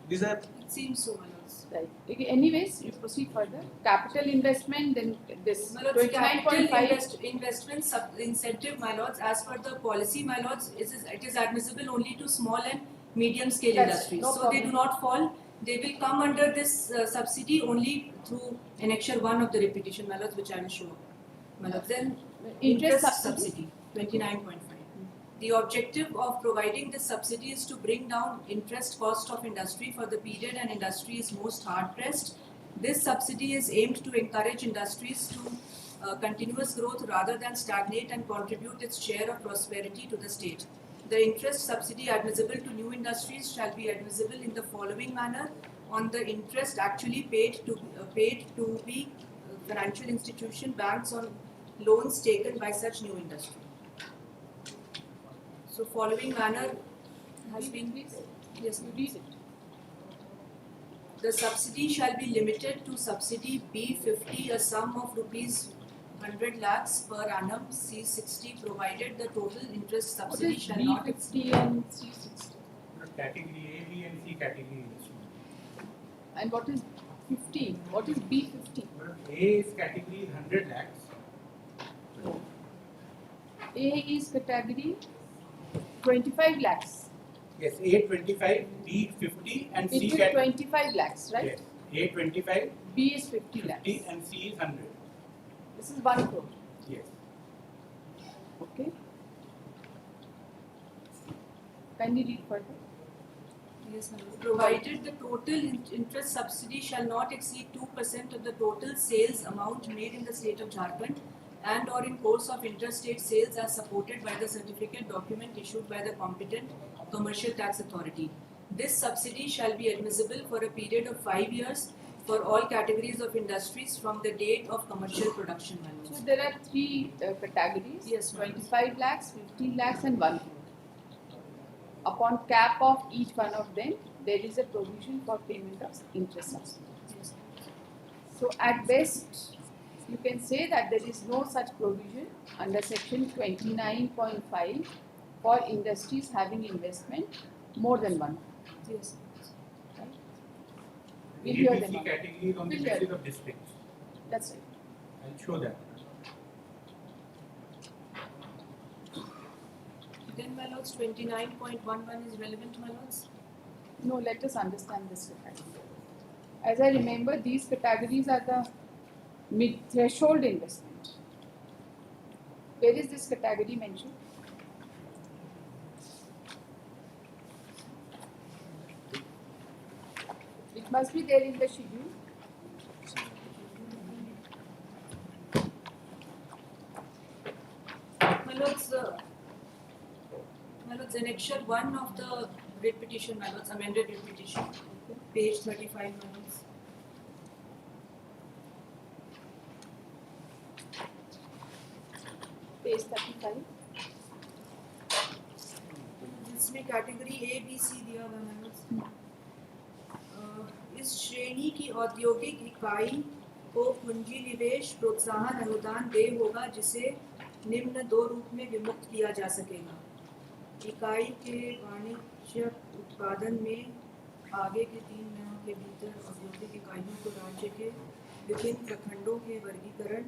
These are It seems so, my lords. Right. Okay, anyways, you proceed further. Capital investment, then this My lords, capital 29.5. investment incentive, my lords, as per the policy, my lords, it is admissible only to small and medium scale That's industries. no So they problem. do not fall. They will come under this subsidy only through annexure 1 of the repetition, my lords, which I will show. My lords, then Interest subsidy, 29.5. The objective of providing this subsidy is to bring down interest cost of industry for the period an industry is most hard pressed. This subsidy is aimed to encourage industries to continuous growth rather than stagnate and contribute its share of prosperity to the state. The interest subsidy admissible to new industries shall be admissible in the following manner: on the interest actually paid to be financial institution banks on loans taken by such new industry. So following manner has been, yes, You read it. the subsidy shall be limited to subsidy B50, a sum of rupees 100 lakhs per annum, C60, provided the total interest What subsidy is shall not B50 and C60? Category A, B and C category. And what is 50? What is B50? A is category 100 lakhs. A is category 25 lakhs. Yes, A 25, B 50 and It C is 25 lakhs, right? Yes, A 25, B is 50 lakhs. 50 and C is 100. This is 1 crore. Yes. Okay. Can you read further? Yes, ma'am. Provided the total interest subsidy shall not exceed 2% of the total sales amount made in the state of Jharkhand and or in course of interstate sales as supported by the certificate document issued by the competent commercial tax authority. This subsidy shall be admissible for a period of 5 years for all categories of industries from the date of commercial production, my So lords. there are three categories. Yes, ma'am. 25 lakhs, 15 lakhs and 1 crore. Upon cap of each one of them, there is a provision for payment of interest subsidy. Yes. So at best, you can say that there is no such provision under section 29.5 for industries having investment more than 1 crore. Yes. Right? We'll hear them ABC out. category is on the We'll hear basis them. of districts. That's right. I'll show that. Then, my lords, 29.11 is relevant, my lords. No, let us understand this category. As I remember, these categories are the mid-threshold investment. Where is this category mentioned? It must be there in the schedule. My lords, annexure 1 of the writ petition, my lords, amended writ petition, page 35, my lords. Page 35. जिसमें category A B C दिया हुआ है, इस श्रेणी की औद्योगिक इकाई को पूंजी निवेश प्रोत्साहन अनुदान देय होगा जिसे निम्न दो रूप में विमुक्त किया जा सकेगा। इकाई के वाणिज्यिक उत्पादन में आगे के 3 महीनों के भीतर औद्योगिक इकाइयों को राज्य के विभिन्न प्रखंडों के वर्गीकरण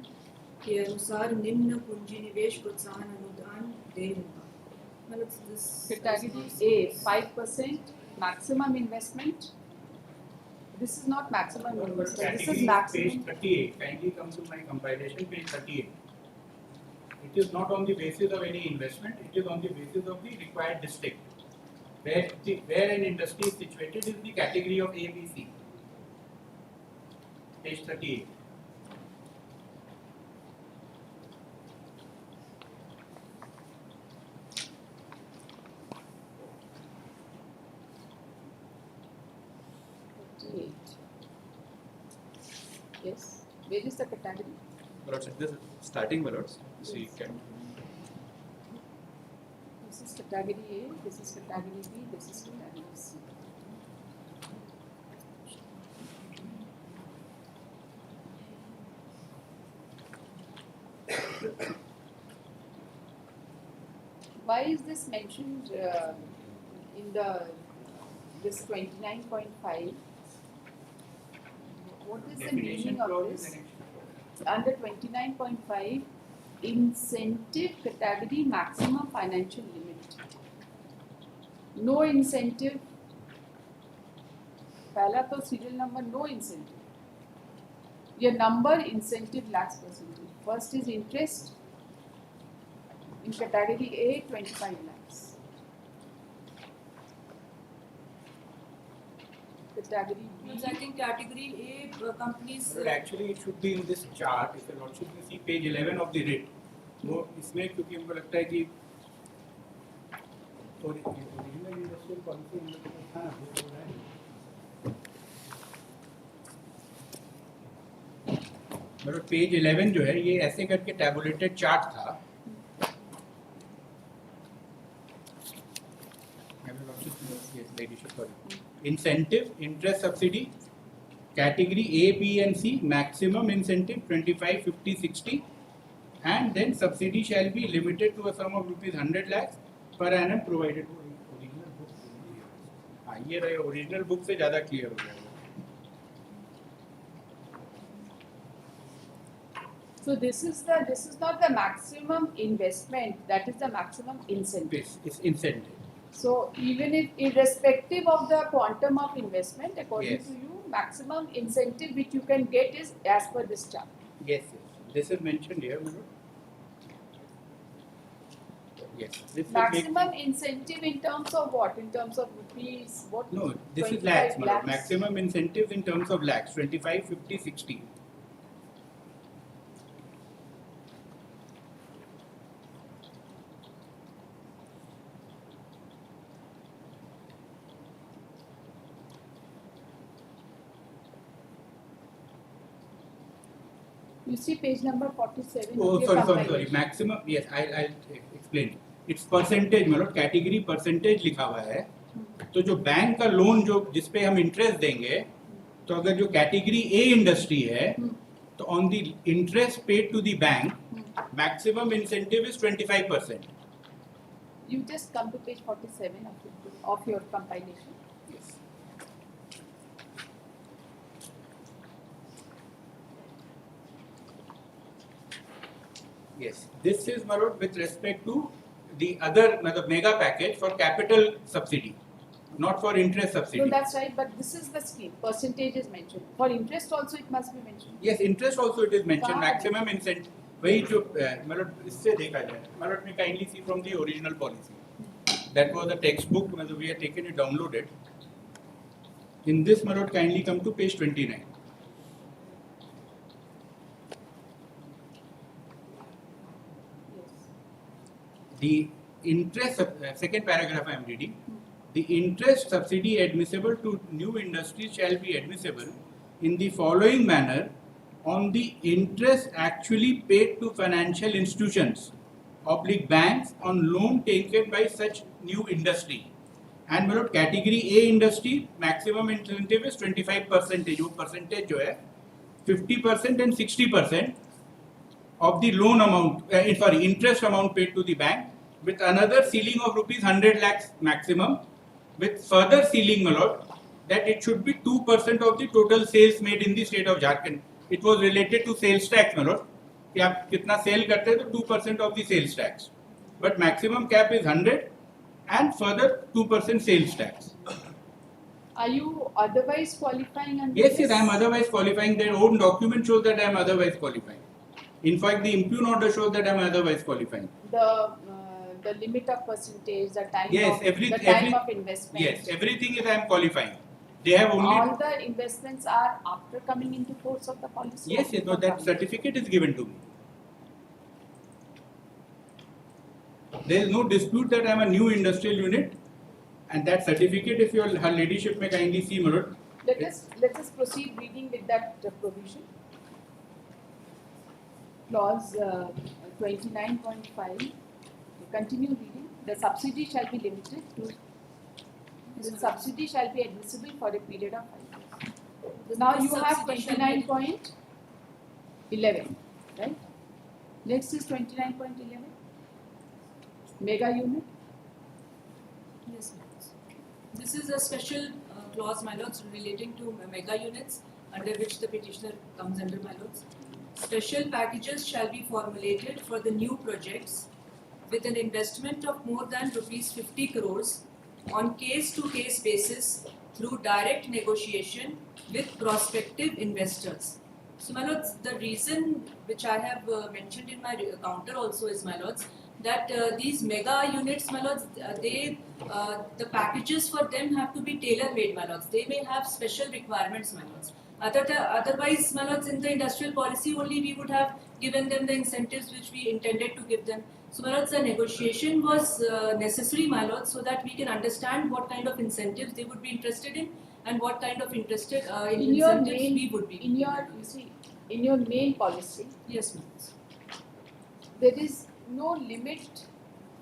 के अनुसार निम्न पूंजी निवेश प्रोत्साहन अनुदान देय होगा। मतलब Category A, 5% maximum investment. This is not maximum investment. This is Category maximum. page 38. Kindly come to my compilation, page 38. It is not on the basis of any investment, it is on the basis of the required district. Where an industry is situated is the category of ABC. Page 38. Yes. Where is the category? Lords, this is starting, my lords. So you can. This is category A, this is category B, this is category C. Why is this mentioned in this 29.5? What is the meaning of clause this? is annexed. Under 29.5, incentive category maximum financial limit. No incentive. पहला तो serial number no incentive. Your number incentive lakhs percentage. First is interest. In category A, 25 lakhs. Category B. I think category A companies. But actually it should be in this chart. If you lordship you see page 11 of the writ. वो इसमें क्योंकि हमको लगता है कि original industrial policy हम लोग को था ना वो हो रहा है। मतलब पेज 11 जो है ये ऐसे करके टैबुलेटेड चार्ट था। Incentive, interest subsidy, category A, B and C, maximum incentive 25, 50, 60 and then subsidy shall be limited to a sum of rupees 100 lakhs per annum provided. Original book हाँ ये रहे ओरिजिनल बुक से ज़्यादा clear हो जाएगा। So this is not the maximum investment, that is the maximum incentive. It's incentive. So even if irrespective of the quantum of investment, according Yes. to you, maximum incentive which you can get is as per this chart. Yes, this is mentioned here, my lord. Yes, this Maximum incentive in terms of what? In terms of rupees, what? No, this is 25 lakhs, my lord. lakhs. Maximum incentives in terms of lakhs 25, 50, 60. You see page number 47. Oh, of your sorry. compilation. Maximum, yes, I'll explain. It's percentage, मतलब category percentage लिखा हुआ है. तो जो bank का loan जो जिस पे हम इंटरेस्ट देंगे, तो अगर जो कैटेगरी ए इंडस्ट्री है, तो on the interest paid to the bank maximum incentive is 25%. You just come to page 47 of your compilation. Yes. Yes, this is Marot with respect to the other the mega package for capital subsidy, not for interest subsidy. No, that's right, but this is the scheme. Percentage is mentioned. For interest also it must be mentioned. Yes, interest also it is mentioned. कहाँ है? Maximum incentive. वही जो मतलब इससे देखा जाए, मतलब we kindly see from the original policy. That was a textbook. मतलब we have taken it downloaded. In this, Marot, kindly come to page 29. Yes. The interest, second paragraph I am reading. The interest subsidy admissible to new industries shall be admissible in the following manner on the interest actually paid to financial institutions, oblique banks on loan taken by such new industry. And मतलब category A industry maximum incentive is 25%. वो percentage जो है 50% and 60% of the loan amount, interest amount paid to the bank, with another ceiling of rupees 100 lakhs maximum, with further ceiling allowed that it should be 2% of the total sales made in the state of Jharkhand. It was related to sales tax, Malord. कि आप कितना cell करते हैं तो 2% of the sales tax. But maximum cap is 100 and further 2% sales tax. Are you otherwise qualifying under Yes, this? I am otherwise qualifying. Their own document shows that I am otherwise qualifying. In fact, the impugn order shows that I am otherwise qualifying. The limit of percentage, the time Yes, of investment. Yes, everything is I am qualifying. They have only. All the investments are after coming into force of the policy. Yes, yes, no, that certificate is given to me. There is no dispute that I am a new industrial unit, and that certificate, if your her ladyship may kindly see, Marut. Let us proceed reading with that provision. Clause 29.5. Continue reading. The subsidy shall be limited to. The subsidy shall be admissible for a period of 5 years. Now you have 29.11, right? Next is 29.11. Mega unit. Yes, ma'am. This is a special clause, my lords, relating to mega units, under which the petitioner comes under, my lords. Special packages shall be formulated for the new projects with an investment of more than rupees 50 crores on case-to-case basis through direct negotiation with prospective investors. So, my lords, the reason which I have mentioned in my counter also is, my lords, that these mega units, my lords, the packages for them have to be tailor-made, my lords. They may have special requirements, my lords. Otherwise, my lords, in the industrial policy only we would have given them the incentives which we intended to give them. So, my lords, the negotiation was necessary, my lords, so that we can understand what kind of incentives they would be interested in and what kind of incentives we would be. In your main policy, Yes, ma'am. there is no limit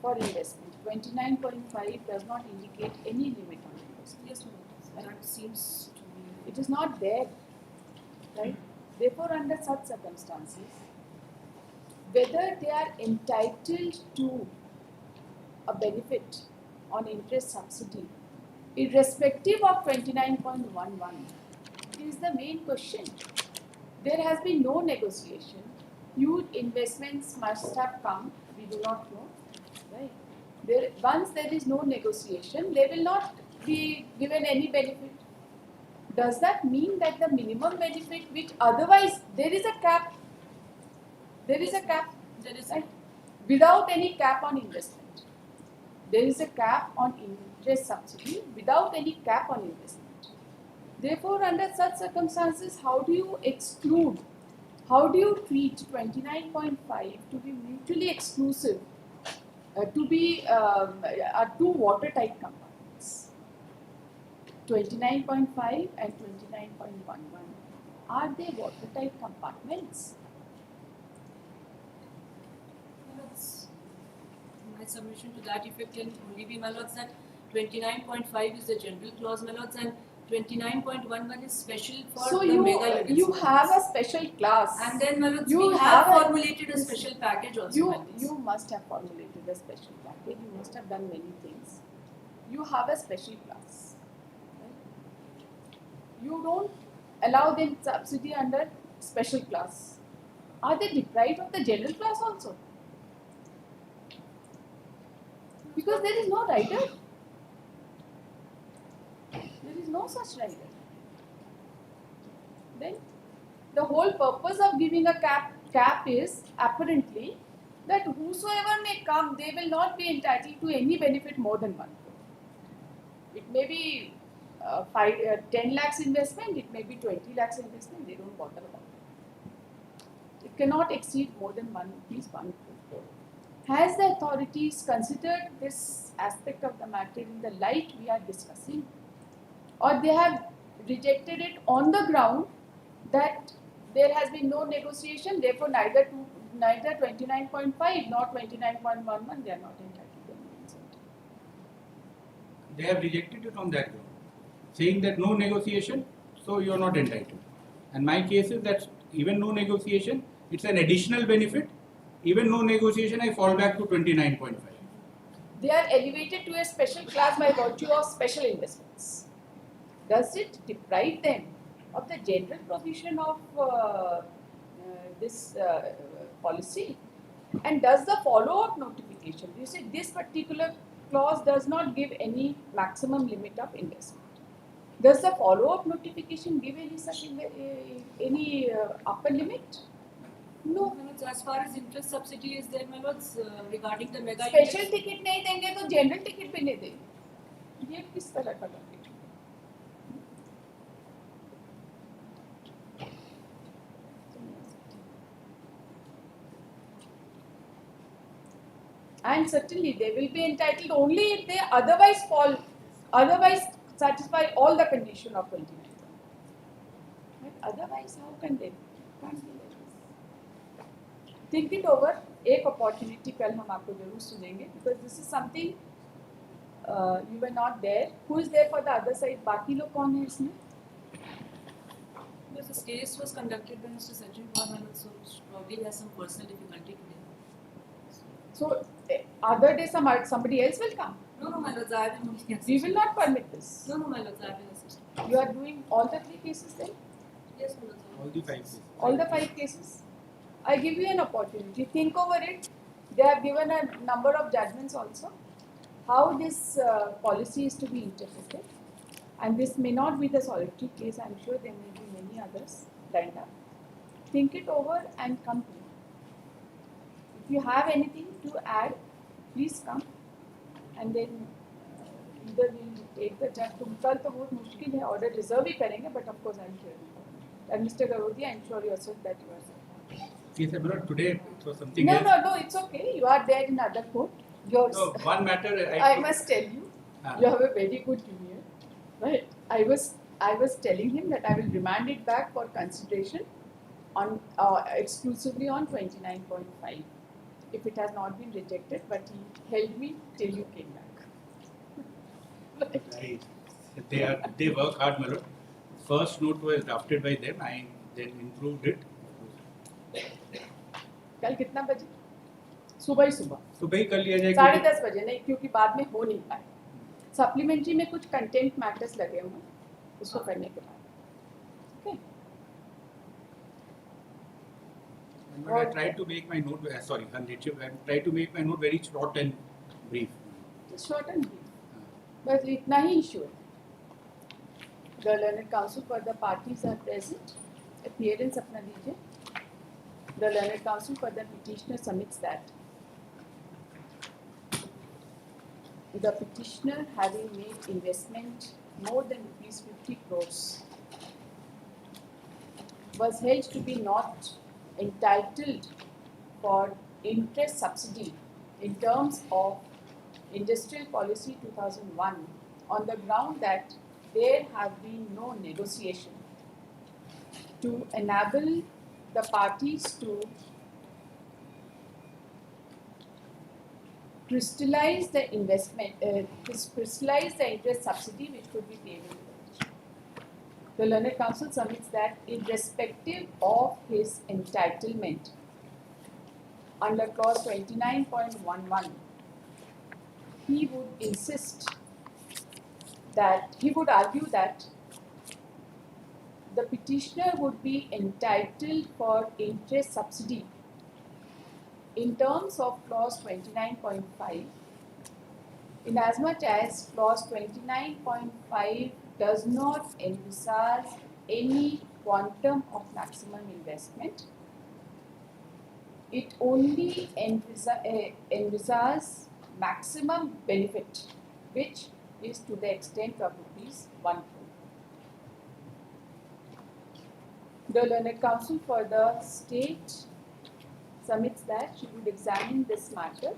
for investment. 29.5 does not indicate any limit on investment. Yes, ma'am. That seems to be. It is not there, right? Therefore, under such circumstances, whether they are entitled to a benefit on interest subsidy, irrespective of 29.11, is the main question. There has been no negotiation. Huge investments must have come, we do not know, right? Once there is no negotiation, they will not be given any benefit. Does that mean that the minimum benefit, which otherwise there is a cap, there is, right? Without any cap on investment, there is a cap on interest subsidy without any cap on investment. Therefore, under such circumstances, how do you exclude? How do you treat 29.5 to be mutually exclusive, to be two watertight compartments? 29.5 and 29.11. Are they watertight compartments? submission to that effect can only be, my lords, that 29.5 is the general clause, my lords, and 29.11 is special for So the mega units. you my have lords. a special class. And then, my lords, You we have have a- formulated a special package also, my lords. You must have formulated a special package. You must have done many things. You have a special class. Right? You don't allow them subsidy under special class. Are they deprived of the general class also? Because there is no rider. There is no such rider. Then the whole purpose of giving a cap is apparently that whosoever may come, they will not be entitled to any benefit more than 1 crore. It may be 10 lakhs investment, it may be 20 lakhs investment, they don't bother about it. It cannot exceed more than 1 crore. Has the authorities considered this aspect of the matter in the light we are discussing? Or they have rejected it on the ground that there has been no negotiation, therefore neither 29.5 nor 29.11 they are not entitled to any incentive. They have rejected it on that ground, saying that no negotiation, so you are not entitled. And my case is that even no negotiation, it's an additional benefit. Even no negotiation, I fall back to 29.5. They are elevated to a special class by virtue of special investments. Does it deprive them of the general provision of this policy? And does the follow-up notification, you say this particular clause does not give any maximum limit of investment. Does the follow-up notification give any such upper limit? No. My lords, as far as interest subsidy is there, my lords, regarding the mega special units, ticket नहीं देंगे तो general ticket भी नहीं देंगे. ये किस तरह का logic? And certainly they will be entitled only if they otherwise satisfy all the condition of 29. Right? Otherwise, how can they? Can't be like this. Think it over. एक opportunity कल हम आपको जरूर सुनेंगे because this is something you were not there. Who is there for the other side? बाकी लोग कौन है इसमें? because this case was conducted by Mr. Sachin Kumar, my lords, so probably has some personal difficulty today. So other day somebody else will come. No, my lords, I will only assist. We will not permit this. No, my lords, I will assist. You are doing all the 3 cases then? Yes, my lords. All the 5 cases. All the 5 cases. I give you an opportunity. Think over it. They have given a number of judgments also. How this policy is to be interpreted. And this may not be the solitary case. I am sure there may be many others lined up. Think it over and come to me. If you have anything to add, please come. And then either we will take the judge. कल तो बहुत मुश्किल है. Order reserve ही करेंगे. But of course I am sure. And Mr. Garodi, I am sure yourself that you are safe. Yes, but today it was something No, else. it's okay. You are there in other court. Yours. So one matter I must tell you, you have a very good junior, right? I was telling him that I will remand it back for consideration on exclusively on 29.5 if it has not been rejected, but he held me till you came back. They work hard, my lord. First note was drafted by them. I then improved it. कल कितना बजे? सुबह ही सुबह ही कर लिया जाएगा. 10:30 बजे नहीं क्योंकि बाद में हो नहीं पाए. सप्लीमेंट्री में कुछ कंटेंट मैटर्स लगे हुए हैं उसको करने के बाद. Okay. But I tried to make my note. Sorry, I tried to make my note very short and brief. Just short and brief. बस इतना ही इशू है. The learned counsel for the parties are present. Appearance अपना दीजिए. The learned counsel for the petitioner submits that the petitioner, having made investment more than ₹50 crores, was held to be not entitled for interest subsidy in terms of Industrial Policy 2001 on the ground that there have been no negotiation to enable the parties to crystallize the investment, crystallize the interest subsidy which could be payable. The learned counsel submits that irrespective of his entitlement under clause 29.11, he would insist that, he would argue that the petitioner would be entitled for interest subsidy in terms of clause 29.5, inasmuch as clause 29.5 does not envisage any quantum of maximum investment. It only envisages maximum benefit, which is to the extent of rupees 1 crore. The learned counsel for the state submits that she would examine this matter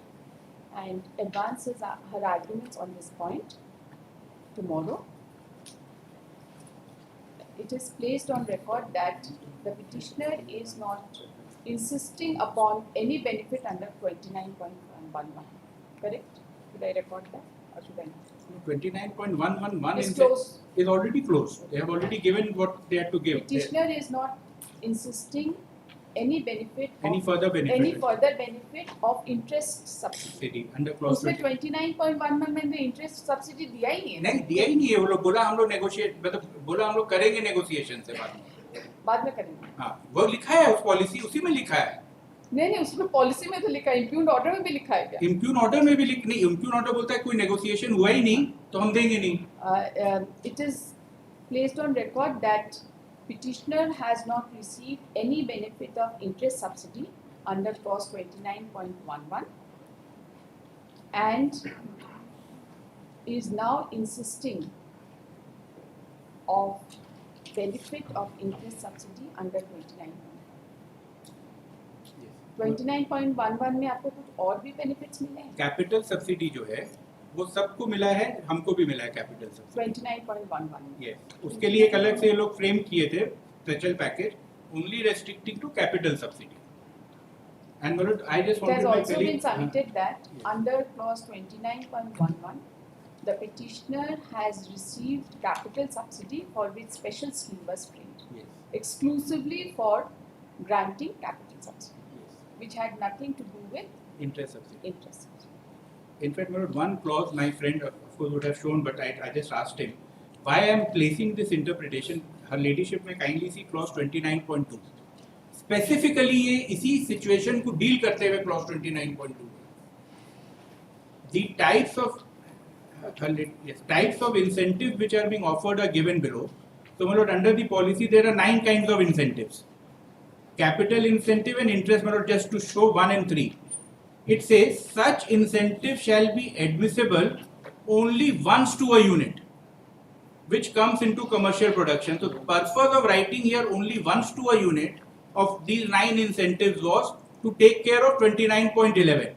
and advances her arguments on this point tomorrow. It is placed on record that the petitioner is not insisting upon any benefit under 29.11. Correct? Should I record that or should I not? 29.111 It's closed. is already closed. They have already given what they had to give. Petitioner is not insisting any benefit Any of further benefit? any further benefit of interest subsidy. Subsidy under clause उसमें 20. 29.11 में interest subsidy दिया ही नहीं है नहीं दिया ही नहीं है वो लोग बोला हम लोग नेगोशिएट मतलब बोला हम लोग करेंगे नेगोशिएशन से बाद में करेंगे हाँ वो लिखा है उस पॉलिसी उसी में लिखा है नहीं उसमें पॉलिसी में तो लिखा है इम्प्यून्ड ऑर्डर में भी लिखा है क्या इम्प्यून ऑर्डर में भी लिख नहीं इम्प्यून ऑर्डर बोलता है कोई नेगोशिएशन हुआ ही नहीं तो हम देंगे नहीं it is placed on record that petitioner has not received any benefit of interest subsidy under clause 29.11 and is now insisting of benefit of interest subsidy under 29. 29.11 में आपको कुछ और भी बेनिफिट्स मिले हैं कैपिटल सब्सिडी जो है वो सबको मिला है हमको भी मिला है कैपिटल सब्सिडी 29.11 यस उसके लिए एक अलग से ये लोग फ्रेम किए थे special package only restricting to capital subsidy and मतलब I just It has wanted my also been colleague submitted that under clause 29.11 the petitioner has received capital subsidy for which special scheme was framed yes exclusively for granting capital subsidy which had nothing to do with interest subsidy interest subsidy. In fact, one clause my friend of course would have shown, but I just asked him why I am placing this interpretation. Her ladyship may kindly see clause 29.2. Specifically, ये इसी situation को deal करते हुए clause 29.2. The types of incentives which are being offered are given below. So, my lord, under the policy there are 9 kinds of incentives. Capital incentive and interest, my lord, just to show 1 and 3. It says such incentive shall be admissible only once to a unit which comes into commercial production. So the purpose of writing here only once to a unit of these 9 incentives was to take care of 29.11.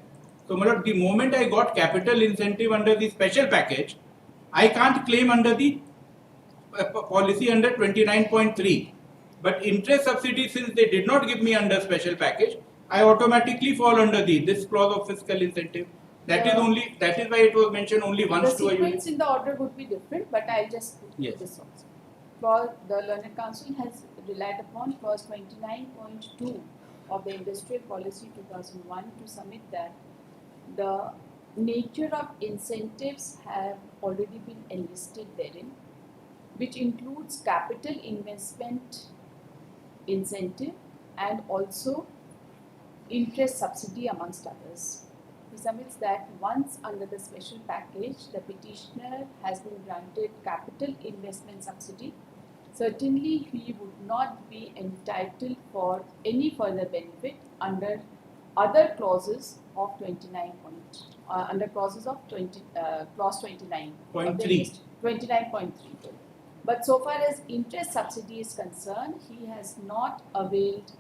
So my lord, the moment I got capital incentive under the special package, I can't claim under the policy under 29.3. But interest subsidy, since they did not give me under special package, I automatically fall under this clause of fiscal incentive. That is why it was mentioned only once The to a unit. sequence in the order would be different, but I'll just put Yes. this also. Clause, the learned counsel has relied upon clause 29.2 of the Industrial Policy 2001 to submit that the nature of incentives have already been enlisted therein, which includes capital investment incentive and also interest subsidy amongst others. He submits that once under the special package, the petitioner has been granted capital investment subsidy. Certainly, he would not be entitled for any further benefit under other clauses of 29 point, under clauses of 20, clause 29. Point 3. 29.3. But so far as interest subsidy is concerned, he has not availed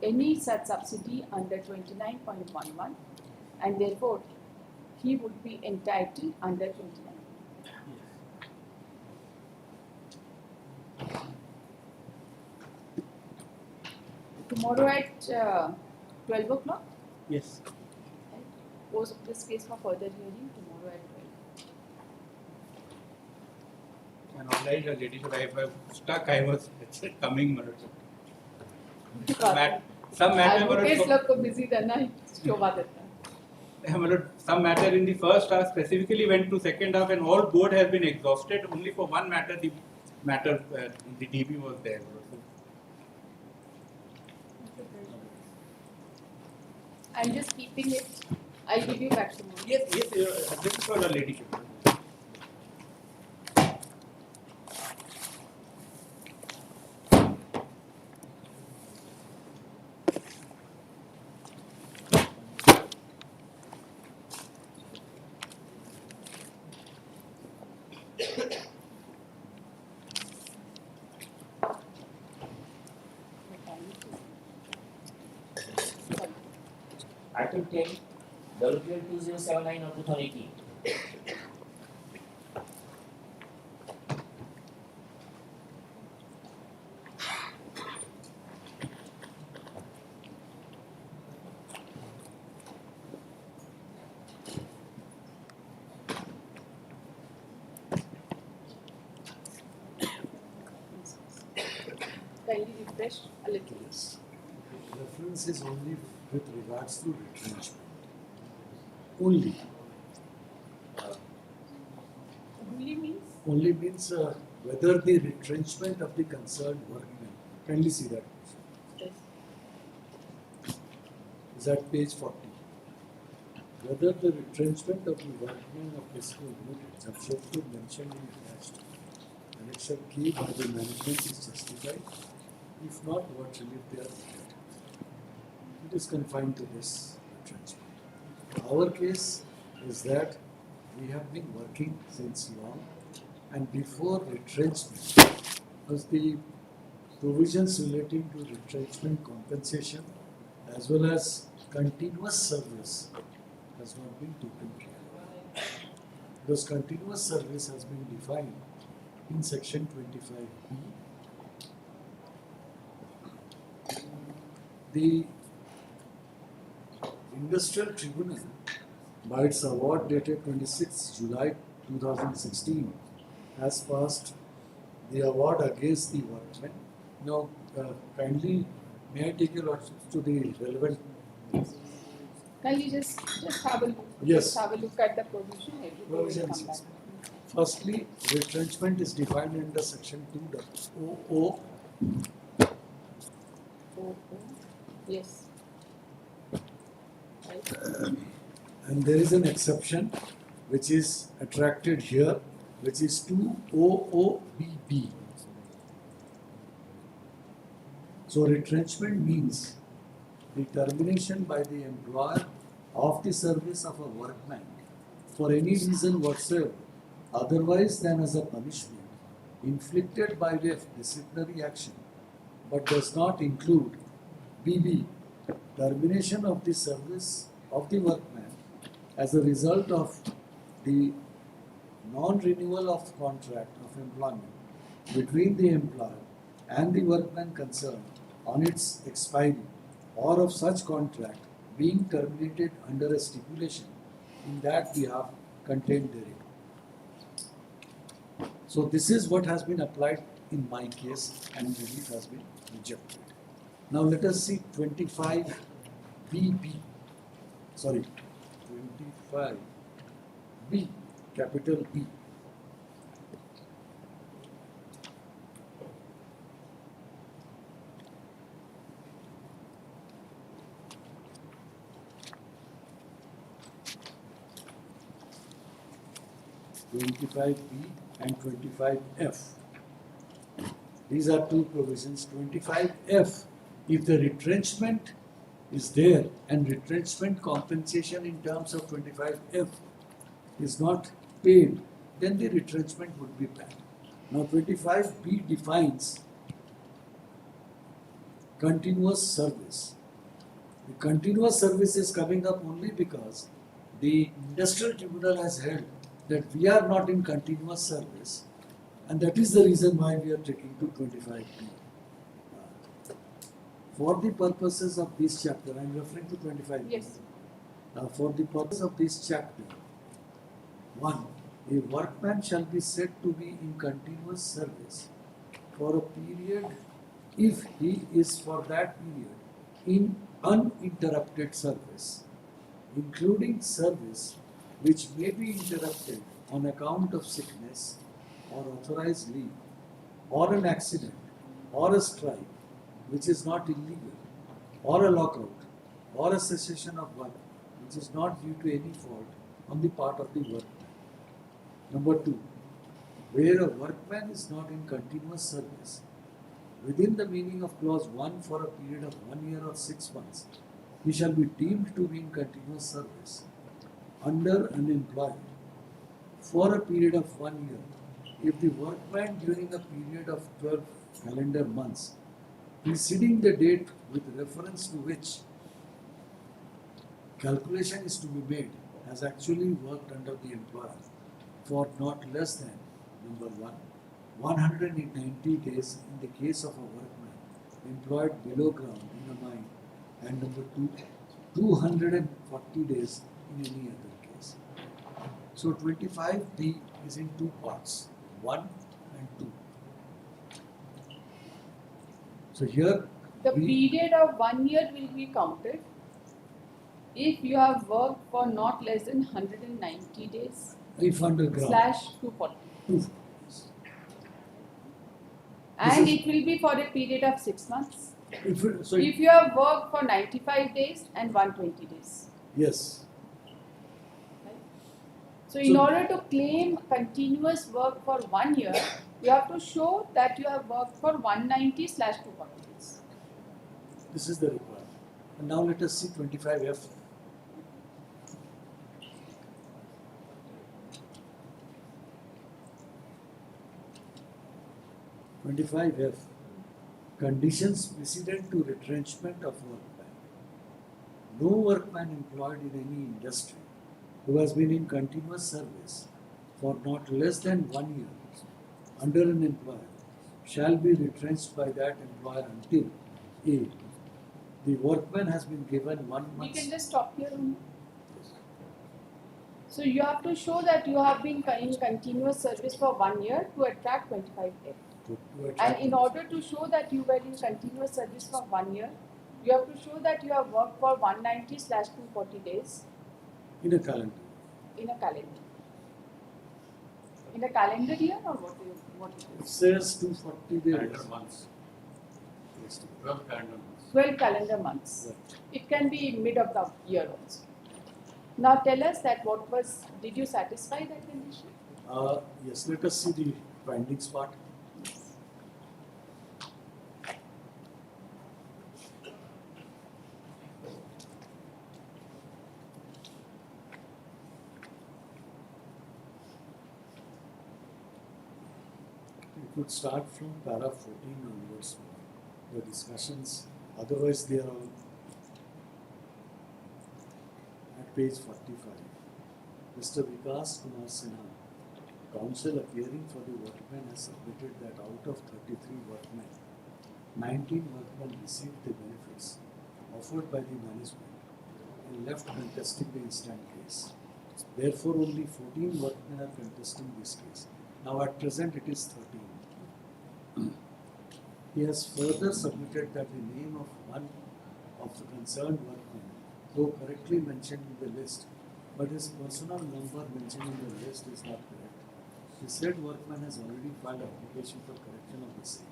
any such subsidy under 29.11 and therefore he would be entitled under 29. Tomorrow at 12 o'clock? Yes. Pose this case for further hearing tomorrow at 12. And alright, ladyship, I was stuck. I was coming, some matter, Advocates लोग को busy रहना ही शोभा देता है. some matter in the first half specifically went to second half, and all board has been exhausted. Only for one matter, the matter the DB was there. I'm just keeping it. I'll give you back tomorrow. Yes, this is for the ladyship. Item 10, WPL 2079 of 2018. Kindly refresh a little. Reference is only with regards to retrenchment. Only. Only means whether the retrenchment of the concerned workman. Kindly see that. Yes. Is that page 40? Whether the retrenchment of the workman of fiscal unit subject to mentioned in attached annexure K by the management is justified. If not, what relief they are entitled. It is confined to this retrenchment. Our case is that we have been working since long, and before retrenchment was the provisions relating to retrenchment compensation as well as continuous service has not been taken care of. Because continuous service has been defined in section 25B. The Industrial Tribunal, by its award dated 26 July 2016, has passed the award against the workmen. Now, kindly, may I take your lordship to the relevant? Kindly just have a look. Yes. Just have a look at the provision. Everything will Provisions, come yes. back. Firstly, retrenchment is defined under section 2.00. Yes. Right. And there is an exception which is attracted here, which is 200BB. So retrenchment means the termination by the employer of the service of a workman for any reason whatsoever, otherwise than as a punishment inflicted by way of disciplinary action, but does not include BB, termination of the service of the workman as a result of the non-renewal of contract of employment between the employer and the workman concerned on its expiry, or of such contract being terminated under a stipulation in that behalf contained therein. So this is what has been applied in my case, and relief has been rejected. Now let us see 25BB. Sorry, 25B, capital B. (25B) and 25F. These are two provisions. 25F, if the retrenchment is there and retrenchment compensation in terms of 25F is not paid, then the retrenchment would be bad. Now 25B defines continuous service. The continuous service is coming up only because the Industrial Tribunal has held that we are not in continuous service, and that is the reason why we are taking to 25B. For the purposes of this chapter, I am referring to 25B. Yes. For the purpose of this chapter, 1. A workman shall be said to be in continuous service for a period if he is for that period in uninterrupted service, including service which may be interrupted on account of sickness or authorized leave, or an accident, or a strike which is not illegal, or a lockout, or a cessation of work which is not due to any fault on the part of the workman. Number 2. Where a workman is not in continuous service, within the meaning of clause 1 for a period of 1 year or 6 months, he shall be deemed to be in continuous service under an employer for a period of 1 year if the workman during a period of 12 calendar months preceding the date with reference to which calculation is to be made has actually worked under the employer for not less than number 1, 190 days in the case of a workman employed below ground in a mine, and number 2, 240 days in any other case. So 25B is in two parts, 1 and 2. So here The we, period of 1 year will be counted if you have worked for not less than 190 days if underground, slash 240. 240. And is- it will be for a period of 6 months. So If you have worked for 95 days and 120 days. yes, So in So- order to claim continuous work for 1 year, you have to show that you have worked for 190 slash 240 days. this is the requirement. And now let us see 25F. (25F) Conditions precedent to retrenchment of workman. No workman employed in any industry who has been in continuous service for not less than 1 year under an employer shall be retrenched by that employer until A. The workman has been given 1 We month. can just stop here only. So you have to show that you have been in continuous service for 1 year to attract 25F. And in order to show that you were in continuous service for 1 year, you have to show that you have worked for 190 slash 240 days In a calendar. in a calendar. In a calendar year or what it It is? says 240 days. Calendar months. 12 calendar months. 12 calendar months. Right. It can be mid of the year also. Now tell us that did you satisfy that condition? Yes, let us see the findings part. We could start from para 14 onwards, the discussions, otherwise they are all at page 45. Mr. Vikas Kumar Sinha, counsel appearing for the workmen, has submitted that out of 33 workmen, 19 workmen received the benefits offered by the management and left contesting the instant case. Therefore, only 14 workmen are contesting this case. Now, at present, it is 13. He has further submitted that the name of one of the concerned workmen, though correctly mentioned in the list, but his personal number mentioned in the list is not correct. The said workman has already filed application for correction of the same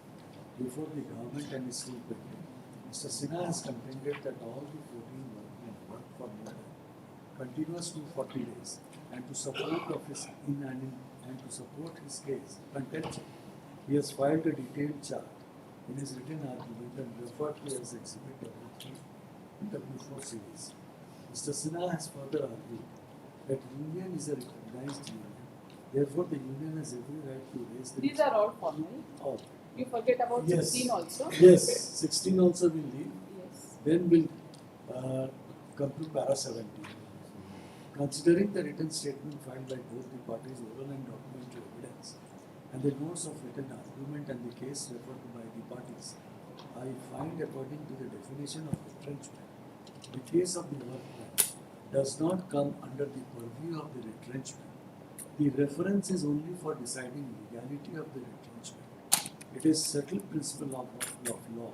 before the government and is still pending. Mr. Sinha has contended that all the 14 workmen worked for more than continuous 240 days, and to support of his and to support his case contention, he has filed a detailed chart in his written argument and referred to as Exhibit W3 in W4 series. Mr. Sinha has further argued that union is a recognized union. Therefore, the union has every right to raise the. These are all formal. Oh, You forget about yes. 16 also. Yes, 16 also will leave. Yes. Then we'll come to para 17. Considering the written statement filed by both the parties, oral and documentary evidence, and the notes of written argument and the case referred to by the parties, I find, according to the definition of retrenchment, the case of the workman does not come under the purview of the retrenchment. The reference is only for deciding legality of the retrenchment. It is settled principle of law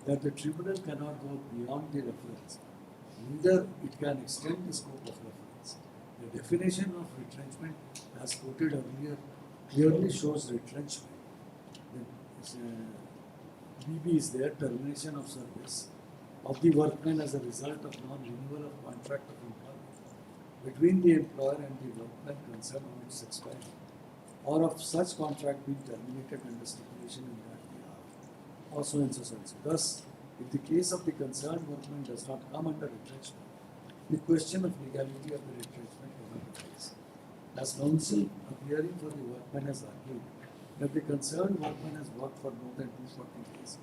that the tribunal cannot go beyond the reference. Neither it can extend the scope of reference. The definition of retrenchment, as quoted earlier, clearly shows retrenchment. BB is there, termination of service of the workman as a result of non-renewal of contract of employment between the employer and the workman concerned on its expiry, or of such contract being terminated under stipulation in that behalf, or so and so and so. Thus, if the case of the concerned workman does not come under retrenchment, the question of legality of the retrenchment cannot arise. As counsel appearing for the workman has argued that the concerned workman has worked for more than 240 days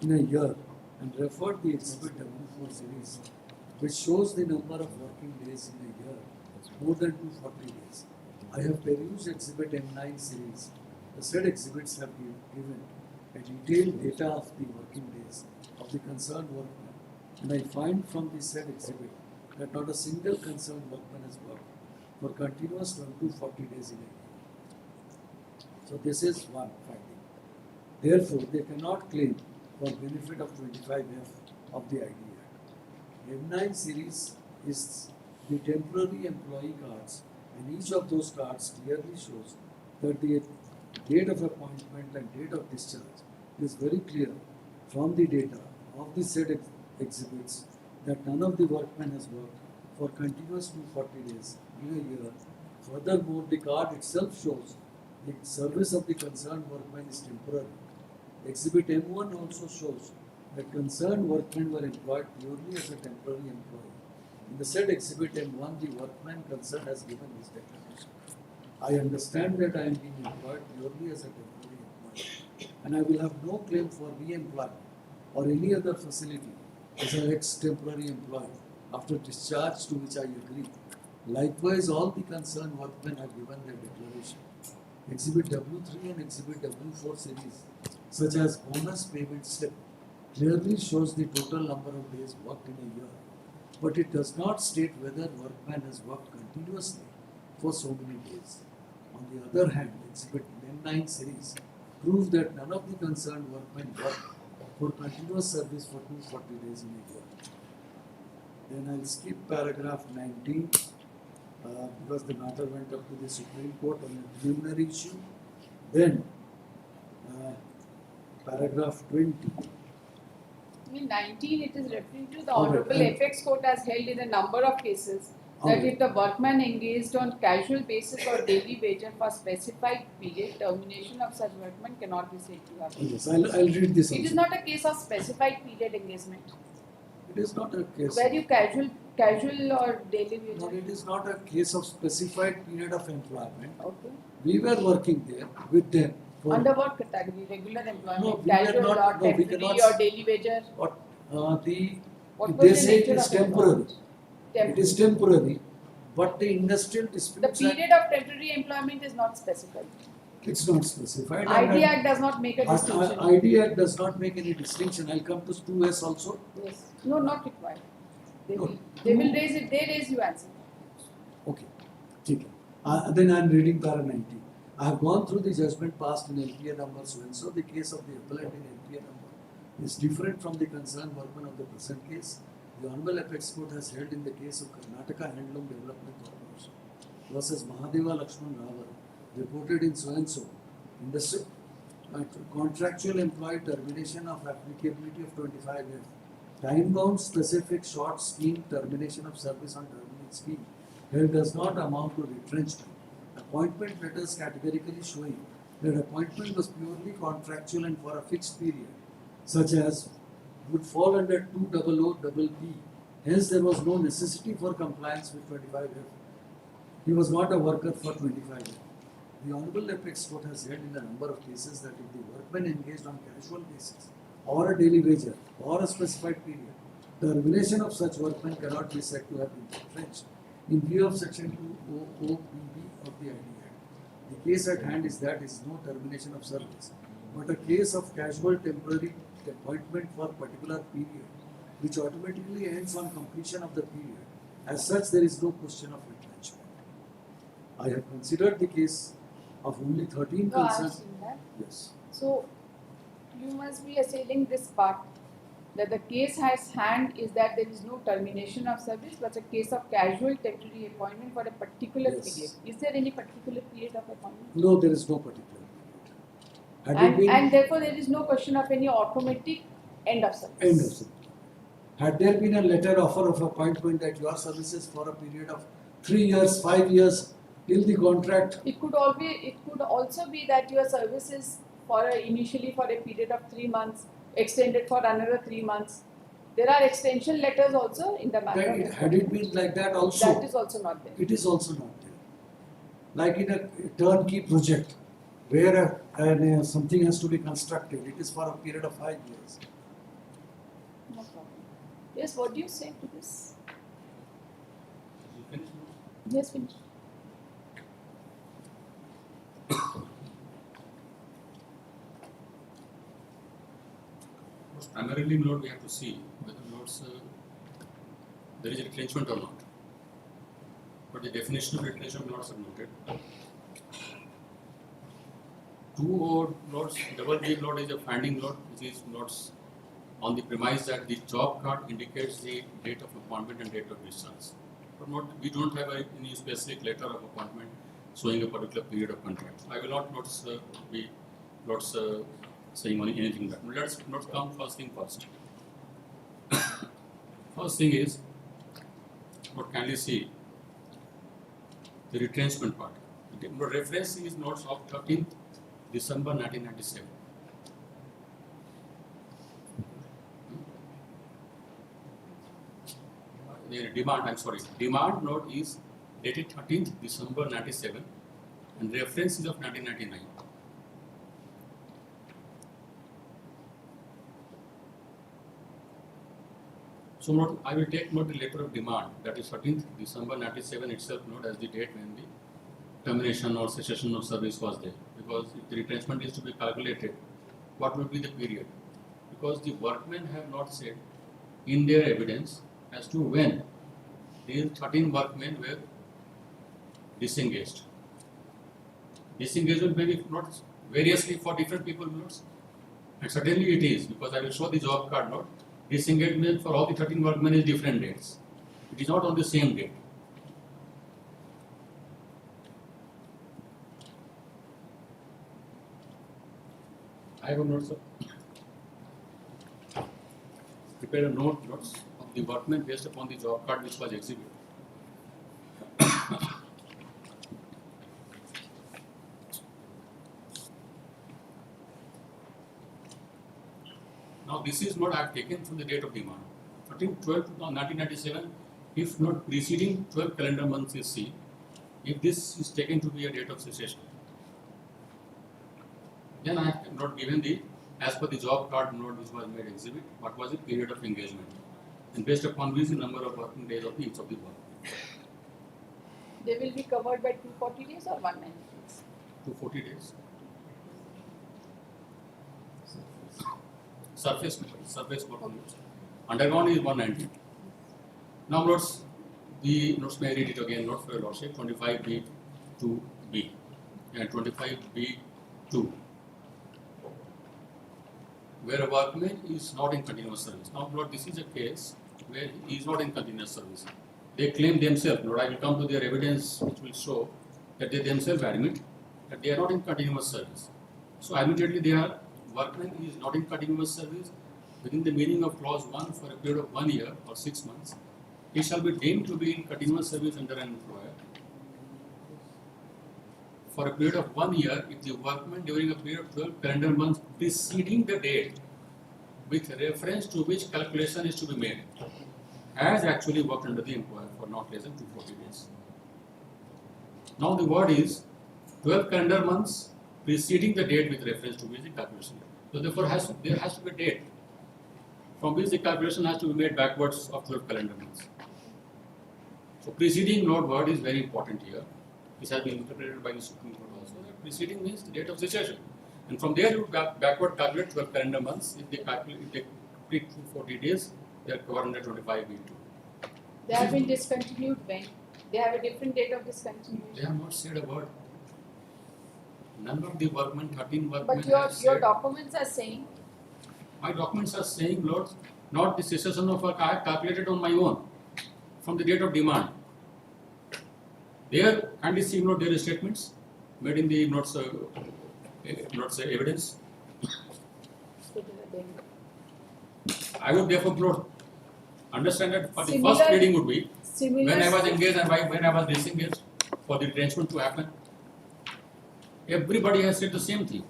in a year and referred the exhibit W4 series, which shows the number of working days in a year more than 240 days. I have perused exhibit M9 series. The said exhibits have given a detailed data of the working days of the concerned workman, and I find from the said exhibit that not a single concerned workman has worked for continuous 240 days in a year. So this is one finding. Therefore, they cannot claim for benefit of 25F of the ID Act. M9 series is the temporary employee cards, and each of those cards clearly shows that the date of appointment and date of discharge is very clear from the data of the said exhibits that none of the workmen has worked for continuous 240 days in a year. Furthermore, the card itself shows the service of the concerned workman is temporary. Exhibit M1 also shows that concerned workmen were employed purely as a temporary employee. In the said exhibit M1, the workman concerned has given his declaration. I understand that I am being employed purely as a temporary employee, and I will have no claim for re-employment or any other facility as an ex-temporary employee after discharge, to which I agree. Likewise, all the concerned workmen have given their declaration. Exhibit W3 and Exhibit W4 series, such as bonus payment slip, clearly shows the total number of days worked in a year, but it does not state whether workman has worked continuously for so many days. On the other hand, Exhibit M9 series proves that none of the concerned workmen worked for continuous service for 240 days in a year. Then I'll skip paragraph 19 because the matter went up to the Supreme Court on a preliminary issue. Then paragraph 20. In 19, it is referring to the All right, Honorable and- Apex Court has held in a number of cases that if the workman engaged on casual basis or daily wages for specified period, termination of such workman cannot be said to have been. Yes, I'll read this It is also. not a case of specified period engagement. It is not a case. Where you casual or daily wages. No, it is not a case of specified period of employment. Okay. We were working there with them. For Under what category? Regular employment, No, we were casual not- or no, we temporary cannot- or daily wager? what What they was say the it nature is of temporary. employment? It is temporary, but the industrial The disputes period of temporary employment is not specified. it's not specified. ID Act does not make a distinction. ID Act does not make any distinction. I'll come to 2S also. Yes. No, not required. They No. will. They will raise it. They raise, you answer. Okay, ठीक है. Then I am reading para 19. I have gone through the judgment passed in LPA number so and so. The case of the appellant in LPA number is different from the concerned workman of the present case. The Honorable Apex Court has held in the case of Karnataka Handloom Development Corporation versus Mahadeva Lakshman Rawal, reported in so and so. Industry contractual employee termination of applicability of 25F. Time-bound specific short scheme termination of service on terminate scheme here does not amount to retrenchment. Appointment letters categorically showing that appointment was purely contractual and for a fixed period, such as would fall under 200BB. Hence, there was no necessity for compliance with 25F. He was not a worker for 25F. The Honorable Apex Court has held in a number of cases that if the workman engaged on casual basis or a daily wager or a specified period, termination of such workman cannot be said to have been retrenched in view of section 200BB of the ID Act. The case at hand is that is no termination of service, but a case of casual temporary appointment for particular period, which automatically ends on completion of the period, As such, there is no question of retrenchment. I have considered the case of only 13 No, I have concerned. seen that. Yes. So you must be assailing this part that the case has hand is that there is no termination of service but a case of casual temporary appointment for a particular Yes. period. Is there any particular period of appointment? No, there is no particular period. Had it been And therefore there is no question of any automatic end of service. end of service. Had there been a letter offer of appointment at your services for a period of 3 years, 5 years, till the contract, It could also be that your service is initially for a period of 3 months, extended for another 3 months. There are extension letters also in the matter. that had it been like that also, That is also not there. it is also not there. Like in a turnkey project, where something has to be constructed, it is for a period of 5 years. No problem. Yes, what do you say to this? You finish? Yes, finish. Primarily, Lord, we have to see whether Lord's there is a retrenchment or not. But the definition of retrenchment Lords are noted. 2 Lords, double B Lord is a finding Lord, which is Lords on the premise that the job card indicates the date of appointment and date of discharge. But we don't have any specific letter of appointment showing a particular period of contract. I will not be Lords saying anything that. Let's not come first thing first. First thing is, what can you see? The retrenchment part. The reference is notes of 13th December 1997. The demand note is dated 13th December 97 and reference is of 1999. So note, I will take note the letter of demand, that is 13th December 97 itself note as the date when the termination or cessation of service was there. Because if the retrenchment is to be calculated, what will be the period? Because the workmen have not said in their evidence as to when these 13 workmen were disengaged. Disengagement may be not variously for different people notes, and certainly it is, because I will show the job card note. Disengagement for all the 13 workmen is different dates. It is not on the same date. I have a note, sir. Prepare a notes of the workmen based upon the job card which was exhibited. Now this is what I have taken from the date of demand. 13/12/1997, if not preceding 12 calendar months is seen, if this is taken to be a date of cessation, then I have not given the, as per the job card note which was made exhibit, what was the period of engagement, and based upon which the number of working days of each of the work. They will be covered by 240 days or 190 days? 240 days. Surface work notes. Underground is 190. Now notes, the notes may read it again, note for your lordship, 25B2B and 25B2, where a workman is not in continuous service. Now Lord, this is a case where he is not in continuous service. They claim themselves, Lord, I will come to their evidence which will show that they themselves admit that they are not in continuous service. So admittedly they are, workman is not in continuous service within the meaning of clause 1 for a period of 1 year or 6 months. He shall be deemed to be in continuous service under an employer for a period of 1 year if the workman during a period of 12 calendar months preceding the date with reference to which calculation is to be made has actually worked under the employer for not less than 240 days. Now the word is 12 calendar months preceding the date with reference to which the calculation. So therefore there has to be a date from which the calculation has to be made backwards of 12 calendar months. So preceding note word is very important here. This has been interpreted by the Supreme Court also. That preceding means the date of cessation. And from there you backward calculate 12 calendar months. If they complete 240 days, they are covered under 25B2. They have been discontinued when? They have a different date of They discontinuation. have not said a word. None of the workmen, 13 workmen But have your said. documents are saying, My documents are saying, Lord, not the cessation of work I have calculated on my own from the date of demand. There, kindly see note their statements made in the notes evidence. so they are I would therefore note, understand that for the Similar- first reading would be similar. when I was engaged and when I was disengaged for the retrenchment to happen. Everybody has said the same thing.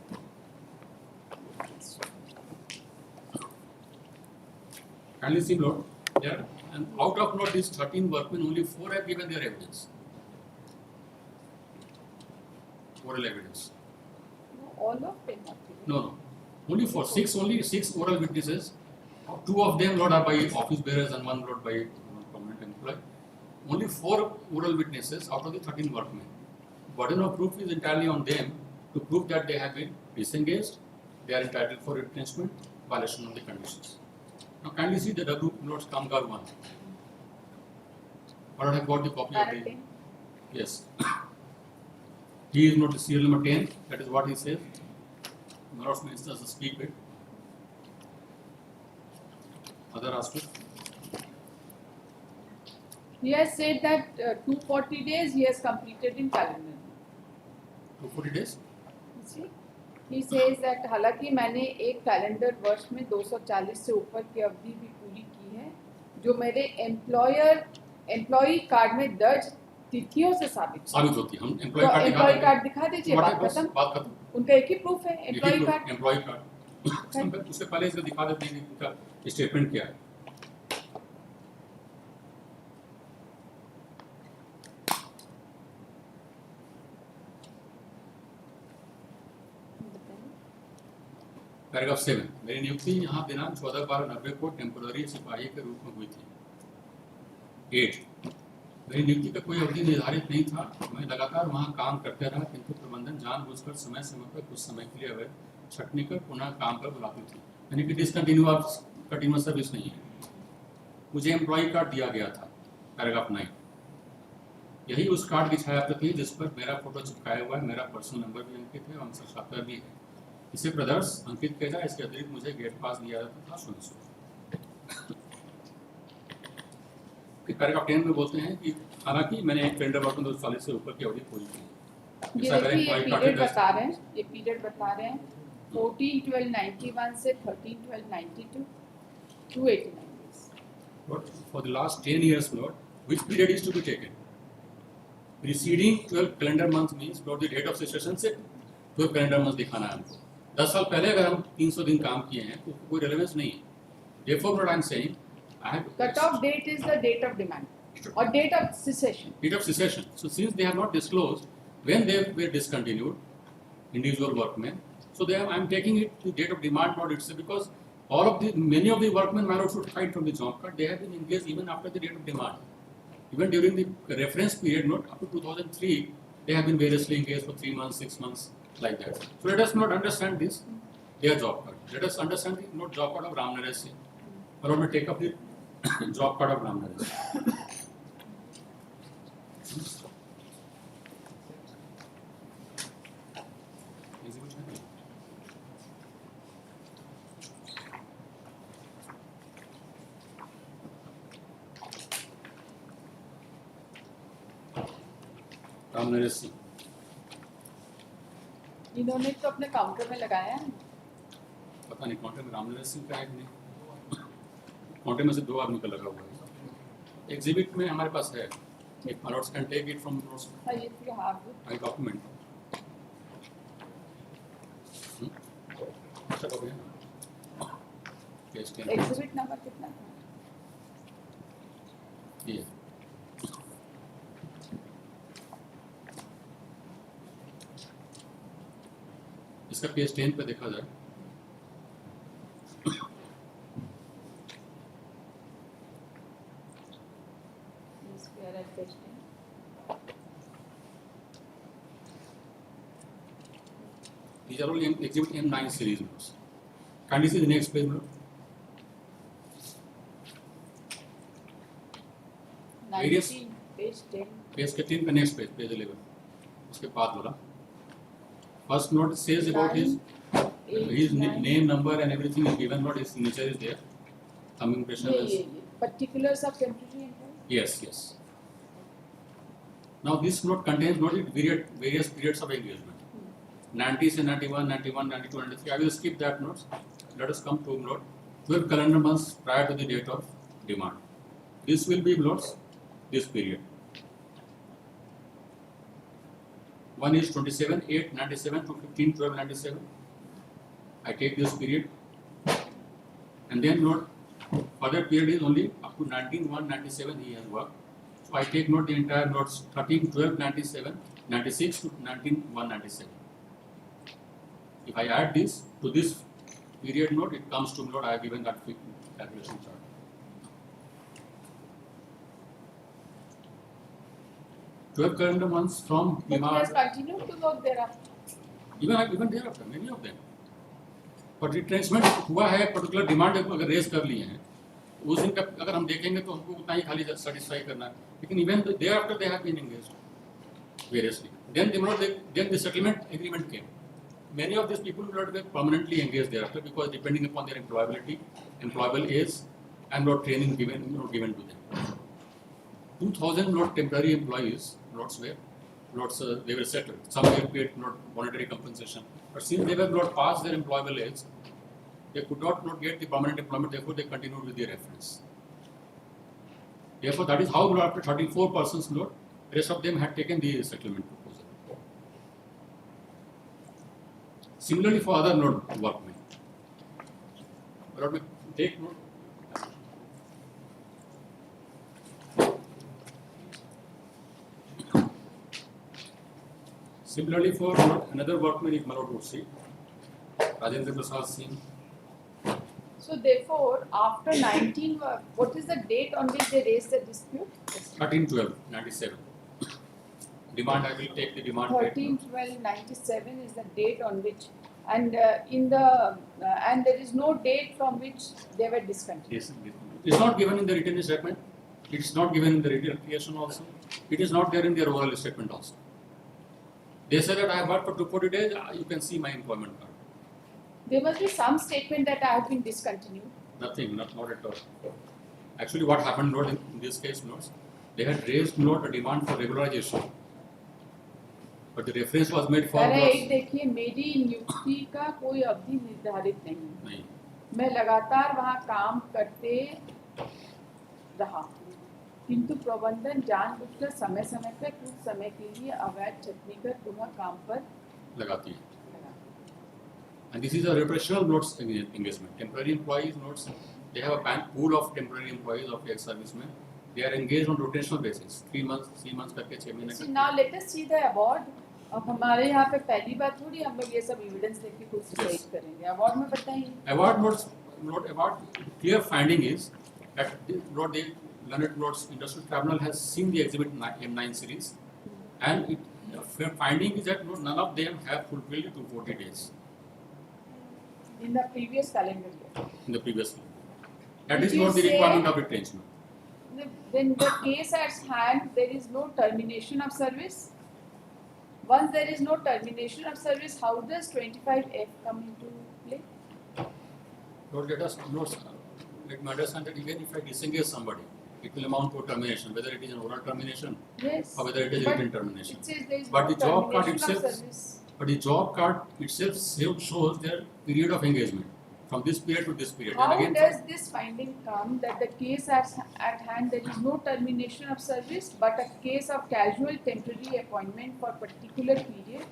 Kindly see, Lord, there, and out of note these 13 workmen, only 4 have given their evidence. Oral evidence. No, all of them are given. No. Only 4. Only 6 oral witnesses. 2 of them, Lord, are by office bearers and 1, Lord, by permanent employee. Only 4 oral witnesses out of the 13 workmen. Burden of proof is entirely on them to prove that they have been disengaged, they are entitled for retrenchment, violation of the conditions. Now kindly see the W notes Kamgar 1. Or I have got the copy of the. Paragraph. Yes. He is not the serial number 10, that is what he says. Notes ministers speak it. Other aspect. He has said that 240 days he has completed in calendar. 240 days? You see? He says that हालांकि मैंने एक calendar वर्ष में 240 से ऊपर की अवधि भी पूरी की है जो मेरे एम्प्लॉई कार्ड में दर्ज तिथियों से साबित होती है हम एम्प्लॉय कार्ड दिखा दीजिए बात खत्म उनका एक ही प्रूफ है एम्प्लॉय कार्ड उससे पहले इसको दिखा देते हैं इनका स्टेटमेंट क्या है पैराग्राफ 7 मेरी नियुक्ति यहाँ दिनांक 14/12/90 को टेम्पोररी सिपाही के रूप में हुई थी। 8 मेरी नियुक्ति का कोई अवधि निर्धारित नहीं था, मैं लगातार वहाँ काम करते रहा, किंतु प्रबंधन जानबूझकर समय समय पर कुछ समय के लिए अवैध छटनी कर पुनः काम पर बुलाती थी, यानी कि डिसकंटिन्यूअस सर्विस नहीं है। मुझे एम्प्लॉय कार्ड दिया गया था, पैराग्राफ 9 यही उस कार्ड की छायाप्रति जिस पर मेरा फोटो चिपकाया हुआ है, मेरा पर्सनल नंबर भी अंकित है और अंक भी है। इसे प्रदर्श अंकित किया जाए, इसके अतिरिक्त मुझे गेट पास दिया जाता था सुनिश्चित। पैराग्राफ 10 में बोलते हैं कि हालांकि मैंने एक कैलेंडर वर्ष में 240 से ऊपर की अवधि पूरी की। ये पीरियड बता रहे हैं, ये पीरियड बता रहे हैं 14/12/91 से 13/12/92 289 days. But for the last 10 years, Lord, which period is to be taken? Preceding 12 calendar months means Lord the date of cessation से 12 calendar months दिखाना है हमको। 10 साल पहले अगर हम 300 दिन काम किए हैं तो कोई रेलेवेंस नहीं है। Therefore, what I am saying, I have Cut-off date is the date of demand or date of cessation. Date of cessation. So since they have not disclosed when they were discontinued, individual workmen, so I am taking it to date of demand, not itself, because many of the workmen, my lord, should hide from the job card. They have been engaged even after the date of demand. Even during the reference period, not up to 2003, they have been variously engaged for 3 months, 6 months, like that. So let us not understand this, their job card. Let us understand the not job card of Ram Naresh Singh. Or let me take up the job card of Ram Naresh Singh. Ram Naresh Singh इन्होंने तो अपने counter में लगाया है। पता नहीं counter में राम नरेश सिंह का है कि नहीं। काउंटर में से 2 आदमी का लगा हुआ है। एग्जिबिट में हमारे पास है, एक my lords can take it from my document. अच्छा हो गया। एग्जिबिट नंबर कितना था? ये इसका पेज 10 पे देखा जाए these are all exhibit M9 series notes. Can you see the next page? various 19, page 10. Page के 3 का नेक्स्ट पेज, पेज 11, उसके बाद बोला first note says about his 9, name, number and everything is given, not his signature is there. Thumb impression is particulars of temporary employee. yes. Now this note contains not various periods of engagement. 90s and 91, 91, 92, 93. I will skip that notes. Let us come to note 12 calendar months prior to the date of demand. This will be notes this period. One is 27/8/97 to 15/12/97. I take this period, and then note further period is only up to 19/1/97 he has worked. So I take note the entire notes 13/12/97, 96 to 19/1/97. If I add this to this period note, it comes to note I have given that calculation chart. Twelve calendar months from But he has demand. continued to work thereafter. Even thereafter, many of them. पर retrenchment हुआ है, particular demand अगर raise कर लिए हैं, उस दिन का अगर हम देखेंगे तो हमको उतना ही खाली सेटिस्फाई करना है. लेकिन even they after they have been engaged variously, then the settlement agreement came. Many of these people were permanently engaged thereafter because depending upon their employability, employable age, and not training given to them. 2,000 not temporary employees, they were settled. Some were paid not monetary compensation, but since they were not past their employable age, they could not get the permanent employment. Therefore, they continued with their reference. Therefore, that is how after 34 persons, the rest of them had taken the settlement proposal. Similarly, for other workmen, take note. Similarly, for another workman, if Malot would see, Rajendra Prasad Singh. So therefore, after 19, what is the date on which they raised the dispute? 13/12/97. Demand, I will take the demand. 13/12/97 is the date on which, and and there is no date from which they were discontinued. Yes, it's not given in the written statement. It's not given in the written application also. It is not there in their oral statement also. They say that I have worked for 240 days. You can see my employment card. There must be some statement that I have been discontinued. Nothing, not at all. Actually, what happened in this case, they had raised a demand for regularization, but the reference was made for. अरे एक देखिए, मेरी नियुक्ति का कोई अवधि निर्धारित नहीं. मैं लगातार वहाँ काम करते रहा, किंतु प्रबंधन जानबूझकर समय समय पर कुछ समय के लिए अवैध छटनी कर पुनः काम पर लगाती है. And this is a repressional notes engagement. Temporary employees they have a pool of temporary employees of ex-servicemen. They are engaged on rotational basis, 3 months करके 6 महीने करके. Now let us see the award. अब हमारे यहाँ पे पहली बात थोड़ी हम लोग ये सब evidence देख के कुछ decide करेंगे. Award में बताइए. Award clear finding is that what the Learned Industrial Tribunal has seen the exhibit M9 series, and the finding is that none of them have fulfilled 240 days. In the previous calendar year. In the previous year. That is not the requirement of retrenchment. Then the case at hand, there is no termination of service. Once there is no termination of service, how does 25F come into play? Let me understand that even if I disengage somebody, it will amount to a termination, whether it is an oral termination or whether it is a written termination. It says there is But no the job card termination of itself, service. but the job card itself shows their period of engagement from this period to this period. How And again, does this finding come that the case at hand there is no termination of service but a case of casual temporary appointment for particular period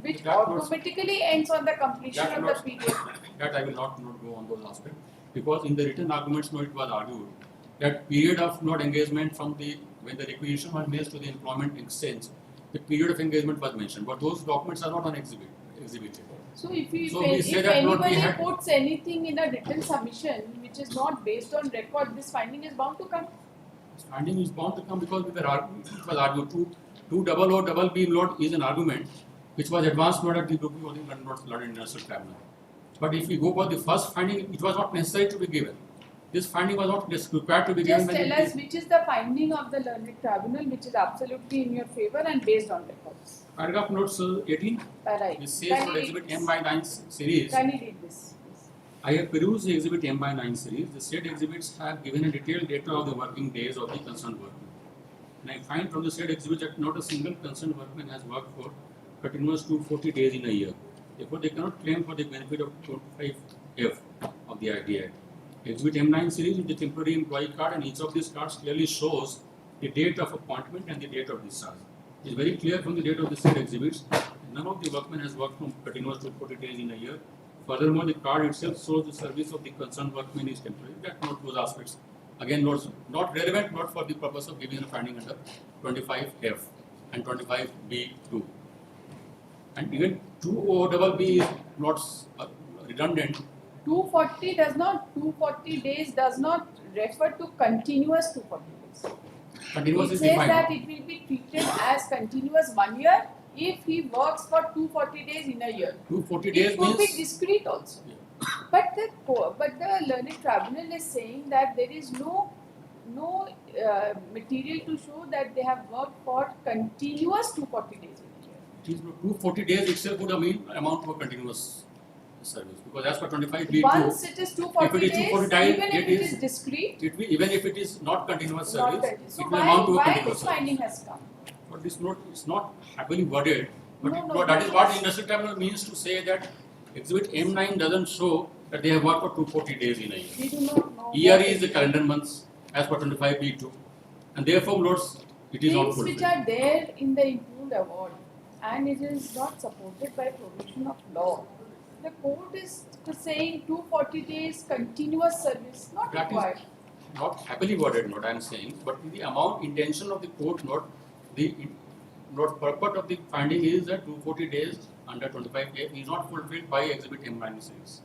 which That was- automatically ends on the completion That of was- the period? that I will not go on those aspects, because in the written arguments it was argued that period of engagement from when the requisition was made to the employment exchange, the period of engagement was mentioned, but those documents are not on exhibited. So if we say that anybody we had- puts anything in a written submission which is not based on record, this finding is bound to come. This finding is bound to come because it was argued two double O double B is an argument which was advanced at the group of the London Industrial Tribunal. But if we go for the first finding, it was not necessary to be given. This finding was not required to be given Just by tell us which is the finding of the learned tribunal which is absolutely in your favor and based on records. paragraph notes 18. Para. This says for exhibit M by 9 series. Can you read this? I have perused the exhibit M by 9 series. The said exhibits have given a detailed data of the working days of the concerned workman. And I find from the said exhibit that not a single concerned workman has worked for continuous 240 days in a year. Therefore, they cannot claim for the benefit of 25F of the IDA. Exhibit M9 series is the temporary employee card, and each of these cards clearly shows the date of appointment and the date of discharge. It is very clear from the date of the said exhibits that none of the workmen has worked from continuous 240 days in a year. Furthermore, the card itself shows the service of the concerned workman is temporary. That note those aspects. Again, notes not relevant, not for the purpose of giving a finding under 25F and 25B2. And even 2OBB is not redundant. 240 days does not refer to continuous 240 days. Continuous It is says defined. that it will be treated as continuous 1 year if he works for 240 days in a year. 240 days It could be means discrete also. Yeah. But the learned tribunal is saying that there is no material to show that they have worked for continuous 240 days in a year. it is 240 days itself would amount to a continuous service, because as per 25B2, Once it is 240 If it is days, 240 days, even if it it is- is discrete, even if it is not continuous not service, continuous. So it will amount to a why continuous this service. finding has come? But this note is not happily worded, but No, that is no, what yes. industrial tribunal means to say that exhibit M9 doesn't show that they have worked for 240 days in a year. We do not know. Year what is the calendar months as per 25B2, and therefore, notes it is not things fulfilled. which are there in the improved award and it is not supported by provision of law. The court is saying 240 days continuous service, not That is required. not happily worded note I am saying, but the amount intention of the court note, the not purport of the finding is that 240 days under 25K is not fulfilled by exhibit M9 series.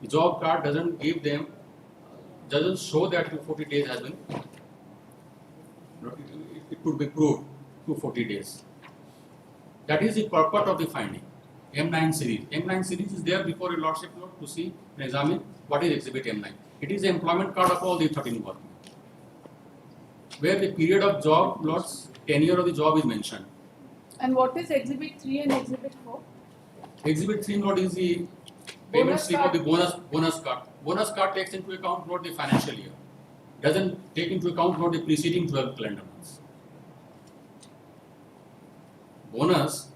The job card doesn't give them, doesn't show that 240 days has been, it could be proved 240 days. That is the purport of the finding. M9 series. M9 series is there before your lordship note to see and examine what is exhibit M9. It is the employment card of all the 13 workmen, where the period of job, lords, tenure of the job is mentioned. And what is exhibit 3 and exhibit 4? Exhibit 3 note is the payment Bonus slip of the card. bonus card. Bonus card takes into account not the financial year. Doesn't take into account not the preceding 12 calendar months. Bonus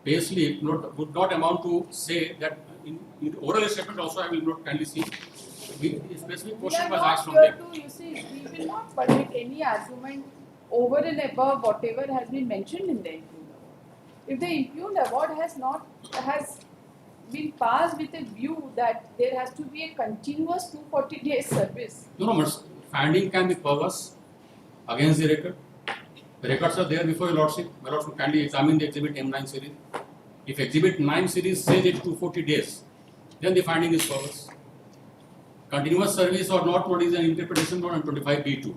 pay slip would not amount to say that in the oral statement also I will not kindly see. A specific We question are was not asked from here them. to, you see, we will not permit any argument over and above whatever has been mentioned in the impugned award. If the impugned award has been passed with a view that there has to be a continuous 240 days service. No, finding can be perverse against the record. The records are there before your lordship. My lordship kindly examine the exhibit M9 series. If exhibit 9 series says it 240 days, then the finding is perverse. Continuous service or not, what is an interpretation on 25B2.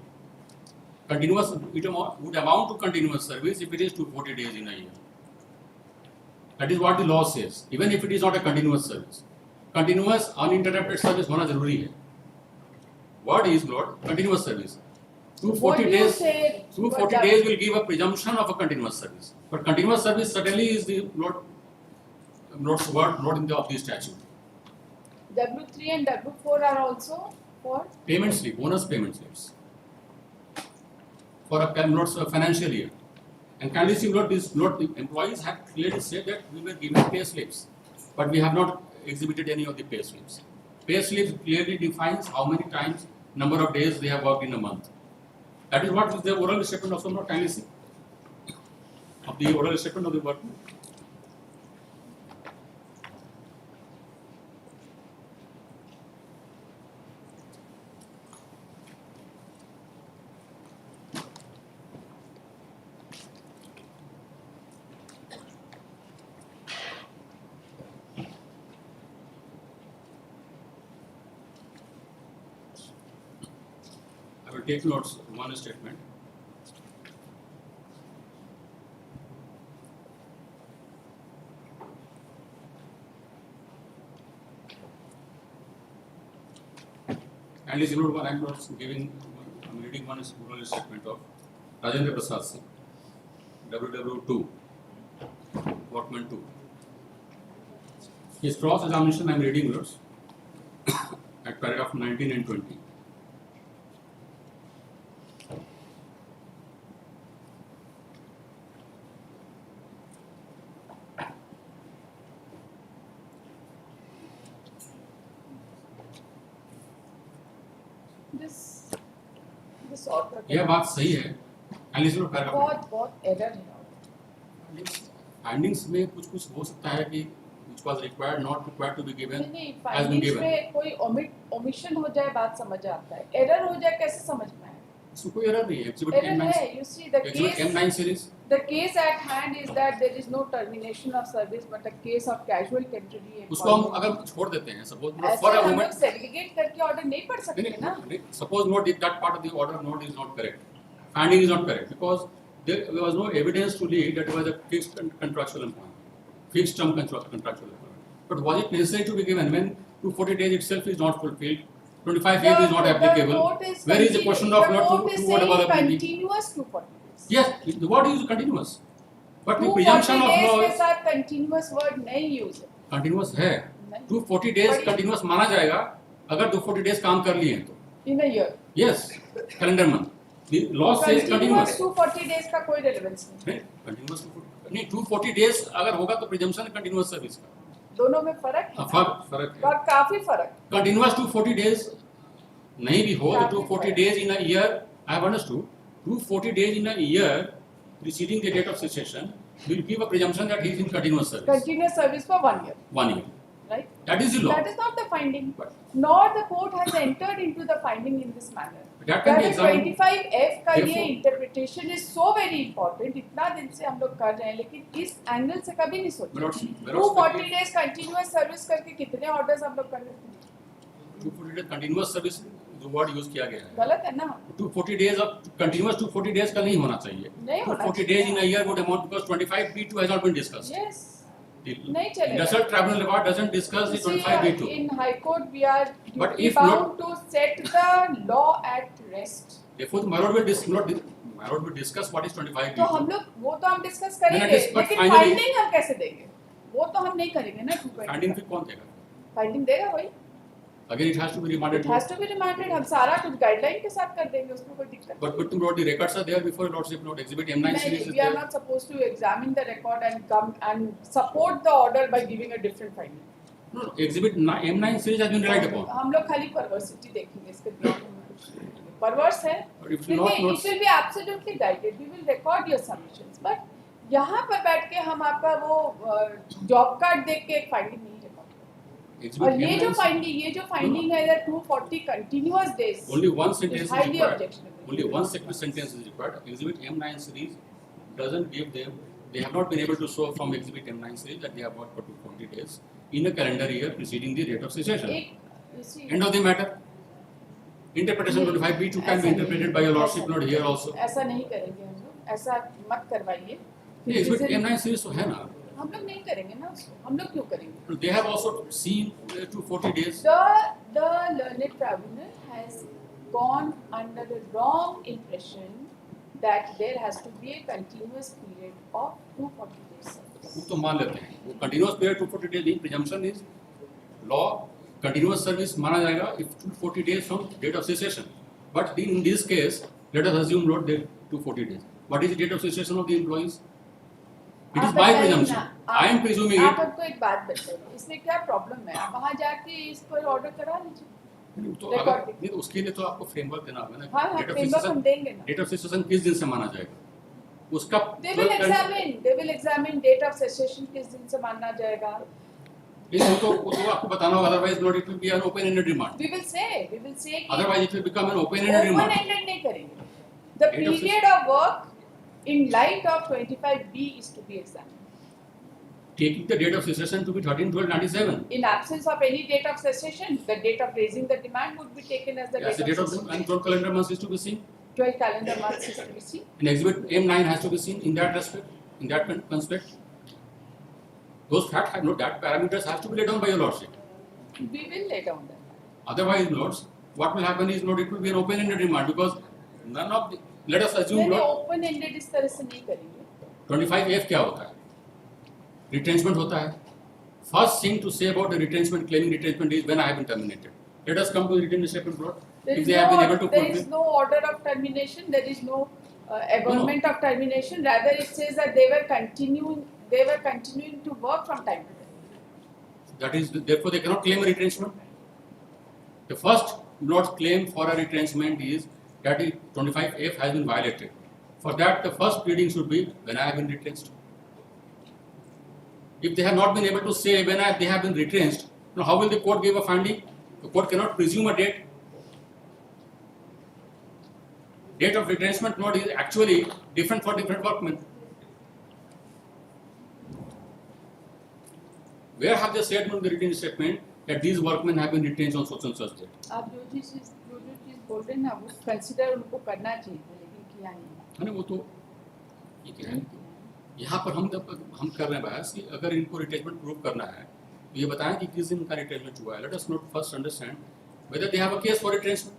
Continuous, it would amount to continuous service if it is 240 days in a year. That is what the law says, even if it is not a continuous service. Continuous uninterrupted service होना जरूरी है. What is not continuous service? 240 What do you days. say? 240 days will give a presumption of a continuous service, but continuous service certainly is the not in the of the statute. W3 and W4 are also for Payment slip, bonus payment slips for a financial year. And kindly see, the employees have clearly said that we were given pay slips, but we have not exhibited any of the pay slips. Pay slips clearly defines how many times, number of days they have worked in a month. That is what is the oral statement also not kindly see of the oral statement of the workman. I will take notes one statement. And is one I'm not giving, I'm reading one is oral statement of Rajendra Prasad Singh, WW2, Workman 2. His cross examination I'm reading notes at paragraph 19 and 20. This author यह बात सही है, analysis of paragraph बहुत error है। Findings में कुछ हो सकता है कि which was required not required to be given नहीं, has been फाइंडिंग्स given. में कोई ओमिशन हो जाए बात समझ आता है, एरर हो जाए कैसे समझ में आए? इसमें कोई एरर नहीं है. Exhibit एरर M9 है, you see the Exhibit case. M9 series. The case at hand is that there is no termination of service, but a case of casual temporary उसको हम employment. अगर छोड़ देते हैं, suppose ऐसे for a हम लोग moment, segregate करके order नहीं पढ़ सकते ना? suppose note that part of the order note is not correct. Finding is not correct because there was no evidence to lead that it was a fixed contractual employment, fixed term contractual employment. But was it necessary to be given when 240 days itself is not fulfilled? 25 years is not applicable. Where is the question of not to what about the continuous 240 days. Yes, the word is continuous. But the presumption of law के is साथ continuous word नहीं use है. continuous है. 240 days continuous माना जाएगा अगर 240 days काम कर लिए हैं तो. In a year. Yes, calendar month. The law says continuous. 240 days का कोई relevance नहीं. Continuous 240 नहीं 240 days अगर होगा तो presumption continuous service का. दोनों में फर्क है. फर्क है. और काफी फर्क. Continuous 240 days नहीं भी हो तो 240 days in a year I have understood 240 days in a year preceding the date of cessation will give a presumption that he is in continuous service. Continuous service for 1 year. 1 year. Right? That is the law. That is not the finding. But Nor the court has entered into the finding in this manner. that can be That examined. 25F का ये Therefore- interpretation is so very important. इतना दिन से हम लोग कर रहे हैं लेकिन इस एंगल से कभी नहीं सोचा. 240 days continuous service करके कितने orders हम लोग कर लेते हैं? 240 days continuous service जो word use किया गया है. गलत है ना? 240 days of continuous 240 days का नहीं होना चाहिए. नहीं होना 240 days in a year would amount because 25B2 has not been discussed. Yes. The नहीं चलेगा. Industrial Tribunal Award doesn't discuss the You see, 25B2. in High Court we are But duty if bound to set the law at rest. Therefore, my lord will discuss what is 25B2. तो हम लोग वो तो हम discuss करेंगे but लेकिन finally- finding हम कैसे देंगे? वो तो हम नहीं करेंगे ना. Finding फिर कौन देगा? फाइंडिंग देगा वही. Again, it has to be remanded. It has to be remanded. हम सारा कुछ गाइडलाइन के साथ कर देंगे, उसमें कोई दिक्कत नहीं. But to note, the records are there before Lordship note. Exhibit M9 series is We are there. not supposed to examine the record and come and support the order by giving a different finding. No, Exhibit M9 series has been relied upon. हम लोग खाली perversity देखेंगे इसके beyond में कुछ नहीं देखेंगे. Perverse है. But if you not देखिए, notes, it will be absolutely guided. We will record your submissions. But यहाँ पर बैठ के हम आपका वो job card देख के एक finding नहीं record करेंगे. Exhibit और ये जो M9 finding है that 240 continuous days only one sentence is is highly required. objectionable. Only one sentence is required. Exhibit M9 series doesn't give them. They have not been able to show from Exhibit M9 series that they have worked for 240 days in a calendar year preceding the date of cessation. You see, End of the matter. Interpretation 25B2 can be interpreted by your lordship not here also. ऐसा नहीं करेंगे हम लोग. ऐसा मत करवाइए. ये Exhibit M9 series तो है ना. हम लोग नहीं करेंगे ना उसको. हम लोग क्यों करेंगे? They have also seen 240 days. The learned tribunal has gone under the wrong impression that there has to be a continuous period of 240 days service. वो तो मान लेते हैं. वो continuous period 240 days नहीं. Presumption is law continuous service माना जाएगा if 240 days from date of cessation. But in this case, let us assume not date 240 days. What is the date of cessation of the employees? It is by presumption. I am presuming आप it. हमको एक बात बताइए. इसमें क्या problem है? आप वहाँ जाके इस पर ऑर्डर करा लीजिए. तो अगर नहीं तो उसके लिए तो आपको फ्रेमवर्क देना होगा ना. हाँ, Date of framework हम cessation- देंगे ना. Date of cessation किस दिन से माना जाएगा? उसका They will examine date of cessation किस दिन से माना जाएगा. वो तो आपको बताना होगा. Otherwise, not it will be an open-ended remand. We will say कि Otherwise, it will become an open-ended remand. open-ended नहीं करेंगे. The Date of period of work in light of 25B is to be examined. Taking the date of cessation to be 13/12/97. In absence of any date of cessation, the date of raising the demand would be taken as the Yes, the date date of of cessation. and 12 calendar months is to be seen. 12 calendar months is to be seen. And Exhibit M9 has to be seen in that respect, in that conspect. Those facts have no that parameters has to be laid down by your lordship. We will lay down that. Otherwise, lords, what will happen is not, it will be an open-ended remand because none of the, let us assume नहीं not open ended इस तरह से नहीं करेंगे. 25F क्या होता है? Retrenchment होता है. First thing to say about the retrenchment, claiming retrenchment is when I have been terminated. Let us come to the retrenchment plot. There If is they have been able to there fulfill. is no order of termination. There is no averment of termination. Rather, it says that they were continuing to work from time to time. That is, therefore, they cannot claim a retrenchment. The first Lord's claim for a retrenchment is that 25F has been violated. For that, the first pleading should be when I have been retrenched. If they have not been able to say when they have been retrenched, now how will the court give a finding? The court cannot presume a date. Date of retrenchment note is actually different for different workmen. Where have they said in the written statement that these workmen have been retrenched on such and such date? आप जो चीज बोल रहे हैं ना वो consider उनको करना चाहिए था लेकिन किया नहीं. है ना, वो तो ठीक है. यहाँ पर हम कर रहे हैं बहस कि अगर इनको रिटेचमेंट प्रूव करना है तो ये बताएं कि किस दिन का रिटेचमेंट हुआ है. Let us not first understand whether they have a case for retrenchment.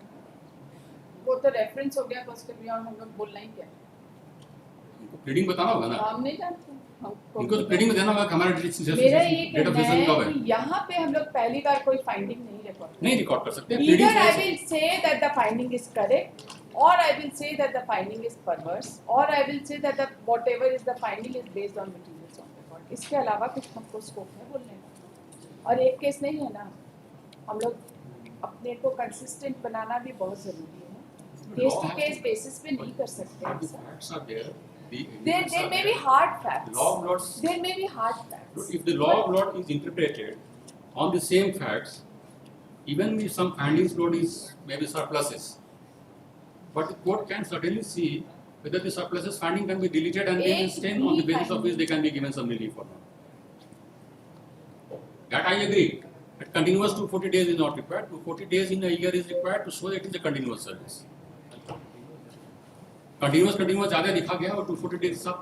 वो तो रेफरेंस हो गया फर्स्ट में और हम लोग बोलना ही क्या. उनको प्लीडिंग बताना होगा ना. हम नहीं जानते. इनको तो प्लीडिंग में देना होगा कि हमारा मेरा ये डेट ऑफ कहना डिसीजन कब है है. कि यहाँ पे हम लोग पहली बार कोई फाइंडिंग नहीं रिकॉर्ड कर सकते. Either I will say that the finding is correct, or I will say that the finding is perverse, or I will say that the whatever is the finding is based on materials on record. इसके अलावा कुछ हमको scope है बोलने का. और एक case नहीं है ना. हम लोग अपने को कंसिस्टेंट बनाना भी बहुत जरूरी है. केस टू केस बेसिस पे नहीं कर सकते. There may be hard facts. Law of laws. There may be hard facts. If the law of law is interpreted on the same facts, even if some findings load is maybe surpluses, but the court can certainly see whether the surpluses finding can be deleted and then extend on the basis of which they can be given some relief or not. That I agree. That continuous 240 days is not required. 240 days in a year is required to show that it is a continuous service. Continuous ज़्यादा लिखा गया और 240 days सब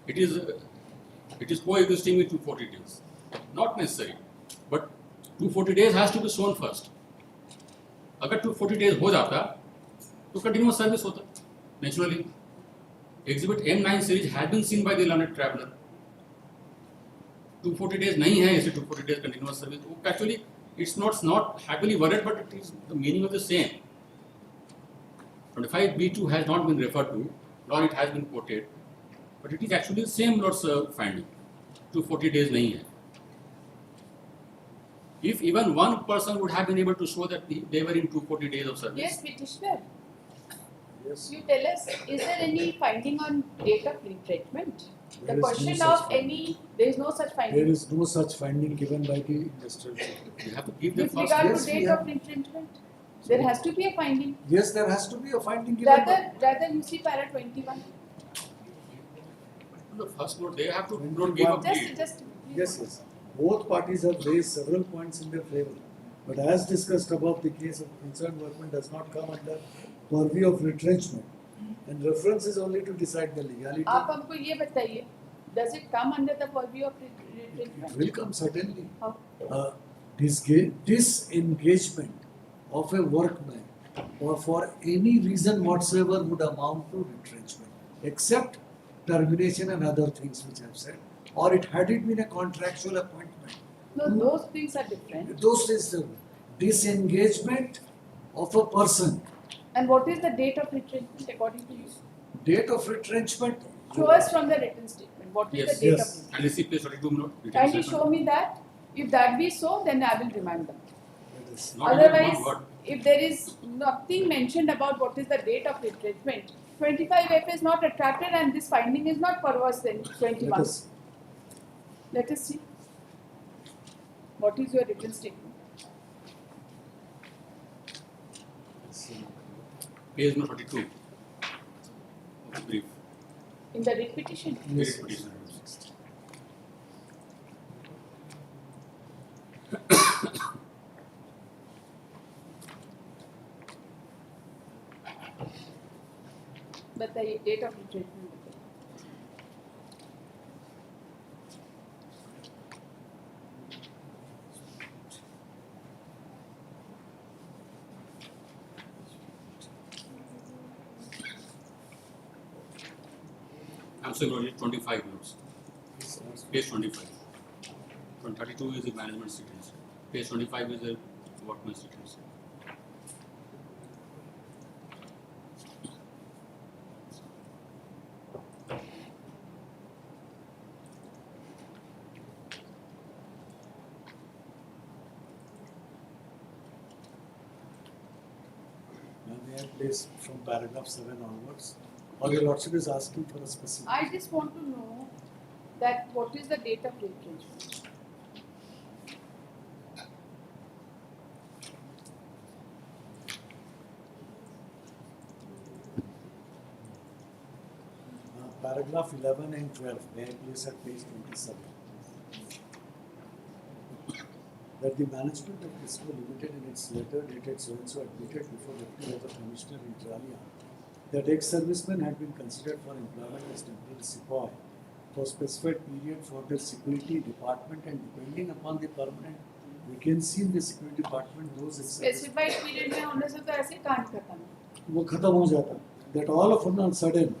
it is coexisting with 240 days. Not necessary, but 240 days has to be shown first. अगर 240 days हो जाता तो continuous service होता naturally. Exhibit M9 series has been seen by the learned traveller. 240 days नहीं है ऐसे 240 days continuous service. Actually it's not happily worded, but it is the meaning of the same. 25B2 has not been referred to, nor it has been quoted, but it is actually the same Lord's finding. 240 days नहीं है. If even one person would have been able to show that they were in 240 days of service. Yes, petitioner. Yes. You tell us, is there any finding on date of retrenchment? There The is question no of such any, there is no such finding. There is no such finding given by the industrial sector. You have to give the With first. regard yes, to we date have. of retrenchment, there has to be a finding. Yes, there has to be a finding given. Rather you see para 21. The first note, they have to not give up. Just. Yes. Both parties have raised several points in their favor. But as discussed above, the case of concerned workman does not come under purview of retrenchment. And reference is only to decide the legality. आप हमको ये बताइए, does it come under the purview of retrenchment? It will come certainly. How? Disengagement of a workman or for any reason whatsoever would amount to retrenchment, except termination and other things which I have said, or had it been a contractual appointment. No, those things are different. Those is the disengagement of a person. And what is the date of retrenchment according to you? Date of retrenchment. Show us from the written statement. What is Yes. the date Yes. of retrenchment? And receipt page 42 note. Can you show me that? If that be so, then I will remind them. That is, Not even Otherwise, one word. if there is nothing mentioned about what is the date of retrenchment, 25F is not attracted and this finding is not perverse then 21. Let us see. What is your written statement? Page note 42. Of the brief. In the writ petition? yes. Writ petition. बताइए date of रिट्रीटमेंट बताइए. I'm sorry, only 25 notes. Page 25. 32 is the management sequence. Page 25 is the workman sequence. Now may I place from paragraph 7 onwards? Or your lordship is asking for a specific? I just want to know that what is the date of retrenchment? Paragraph 11 and 12, may I place at page 27? That the management of ISCO Limited in its letter dated so and so admitted before Deputy Labor Commissioner in Tribunal that ex-servicemen had been considered for employment as temporary sepoy for specified period for their security department, and depending upon the permanent vacancy in the security department, those Specified period में होने से तो ऐसे कांड खत्म है. वो खत्म हो जाता. That all of a sudden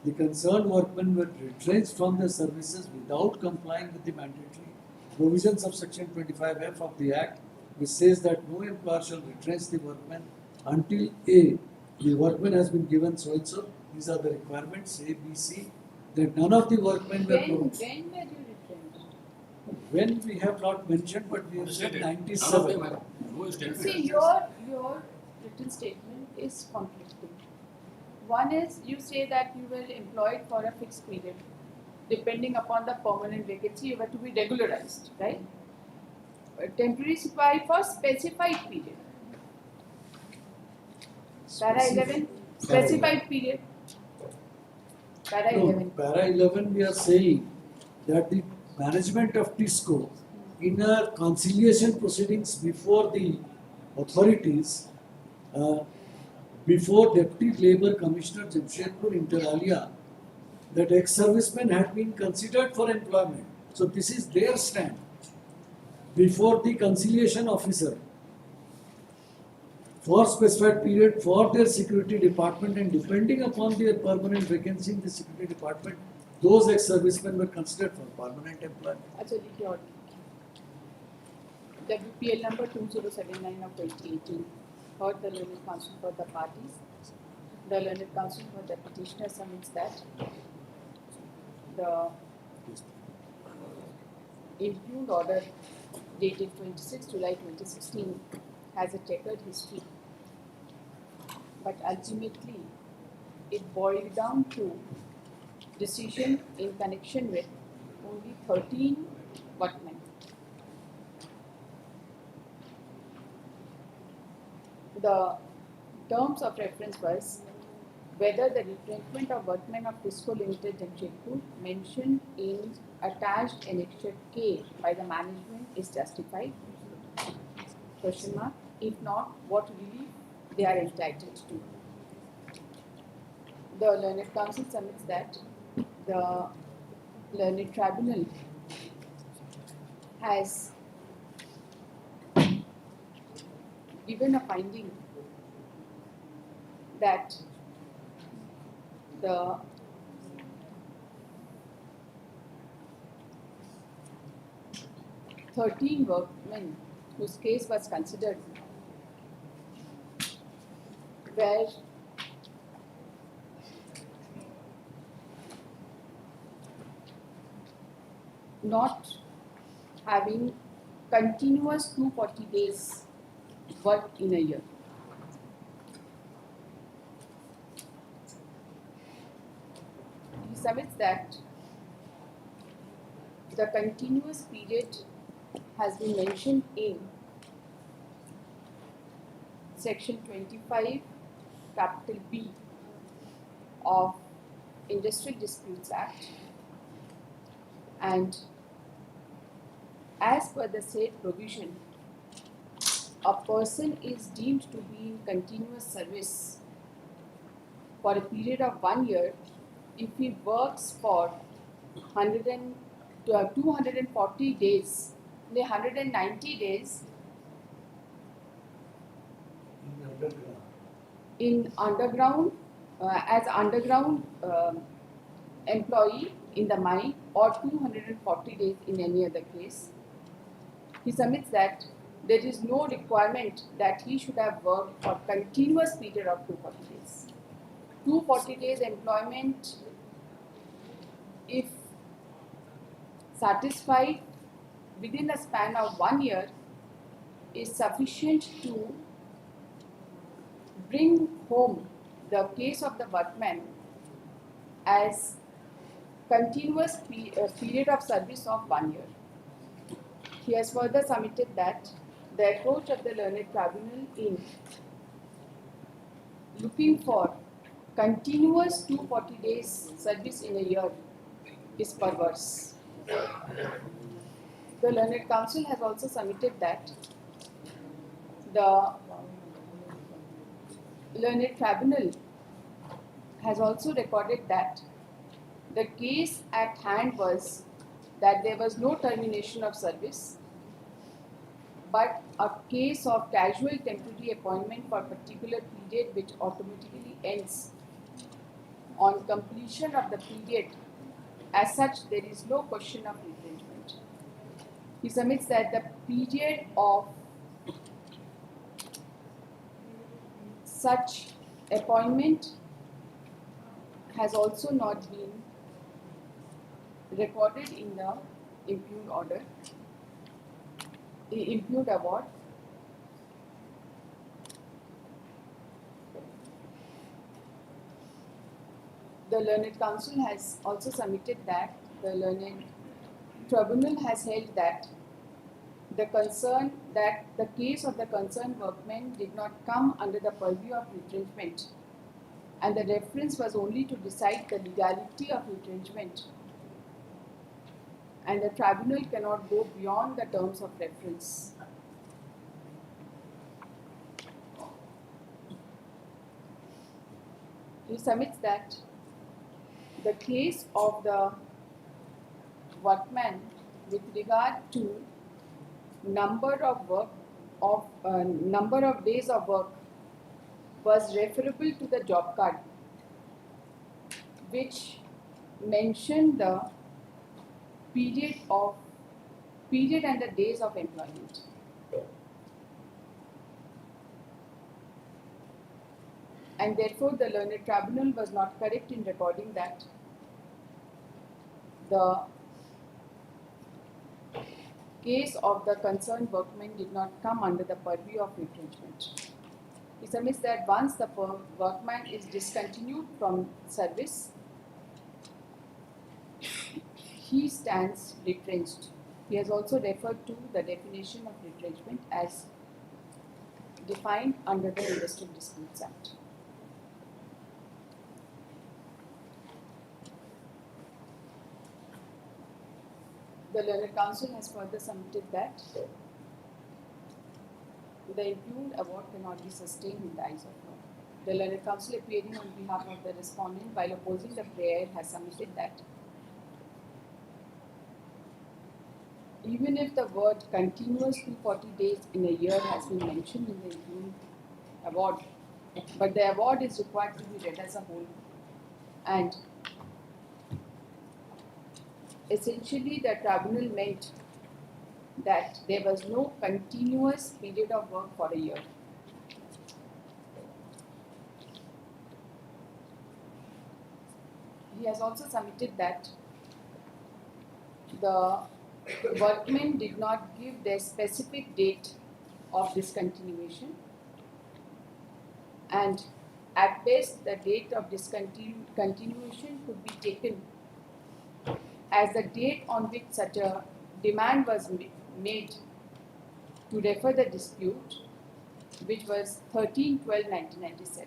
the concerned workmen were retrenched from their services without complying with the mandatory provisions of section 25F of the Act, which says that no employer shall retrench the workman until A, the workman has been given so and so. These are the requirements A, B, C. That none of the workmen were When pro- were you retrenched? when we have not mentioned, but we have said None of 97. them have no statement. See, your written statement is conflicting. One is you say that you were employed for a fixed period. Depending upon the permanent vacancy, you were to be regularized, right? A temporary supply for specified period. Para 11, specified period. Para No, 11. para 11 we are saying that the management of TISCO in a conciliation proceedings before the authorities, before Deputy Labour Commissioner Jamshedpur inter alia, that ex-servicemen had been considered for employment. So this is their stand before the conciliation officer for specified period for their security department, and depending upon their permanent vacancy in the security department, those ex-servicemen were considered for permanent employment. अच्छा लिखिए और WPL number 2079 of 2018. Heard the learned counsel for the parties. The learned counsel for the petitioner submits that the impugned order dated 26 July 2016 has a checkered history, but ultimately it boiled down to decision in connection with only 13 workmen. The terms of reference was whether the retrenchment of workmen of TISCO Limited Jamshedpur mentioned in attached annexure K by the management is justified. Question mark. If not, what relief they are entitled to. The learned counsel submits that the learned tribunal has given a finding that the "13 workmen whose case was considered were not having continuous 240 days work in a year. He submits that the continuous period has been mentioned in section 25 capital B of Industrial Disputes Act, and as per the said provision, a person is deemed to be in continuous service for a period of 1 year if he works for 240 days, 190 days in underground, as underground employee in the mine or 240 days in any other case. He submits that there is no requirement that he should have worked for continuous period of 240 days. 240 days employment, if satisfied within a span of 1 year, is sufficient to bring home the case of the workman as continuous period of service of 1 year. He has further submitted that the approach of the learned tribunal in looking for continuous 240 days service in a year is perverse. The learned counsel has also submitted that the learned tribunal has also recorded that the case at hand was that there was no termination of service, but a case of casual temporary appointment for a particular period which automatically ends on completion of the period. As such, there is no question of retrenchment. He submits that the period of such appointment has also not been recorded in the impugned order, impugned award. The learned counsel has also submitted that the learned tribunal has held that the case of the concerned workman did not come under the purview of retrenchment, and the reference was only to decide the legality of retrenchment, and the tribunal cannot go beyond the terms of reference. He submits that the case of the workman with regard to number of days of work was referable to the job card, which mentioned the period and the days of employment. And therefore the learned tribunal was not correct in recording that the case of the concerned workman did not come under the purview of retrenchment. He submits that once the workman is discontinued from service, he stands retrenched. He has also referred to the definition of retrenchment as defined under the Industrial Disputes Act. The learned counsel has further submitted that the impugned award cannot be sustained in the eyes of law. The learned counsel, appearing on behalf of the respondent while opposing the prayer, has submitted that even if the word continuous 240 days in a year has been mentioned in the impugned award, but the award is required to be read as a whole, and essentially the tribunal meant that there was no continuous period of work for a year. He has also submitted that the workmen did not give their specific date of discontinuation, and at best the date of discontinuation could be taken as the date on which such a demand was made to refer the dispute, which was 13/12/1997.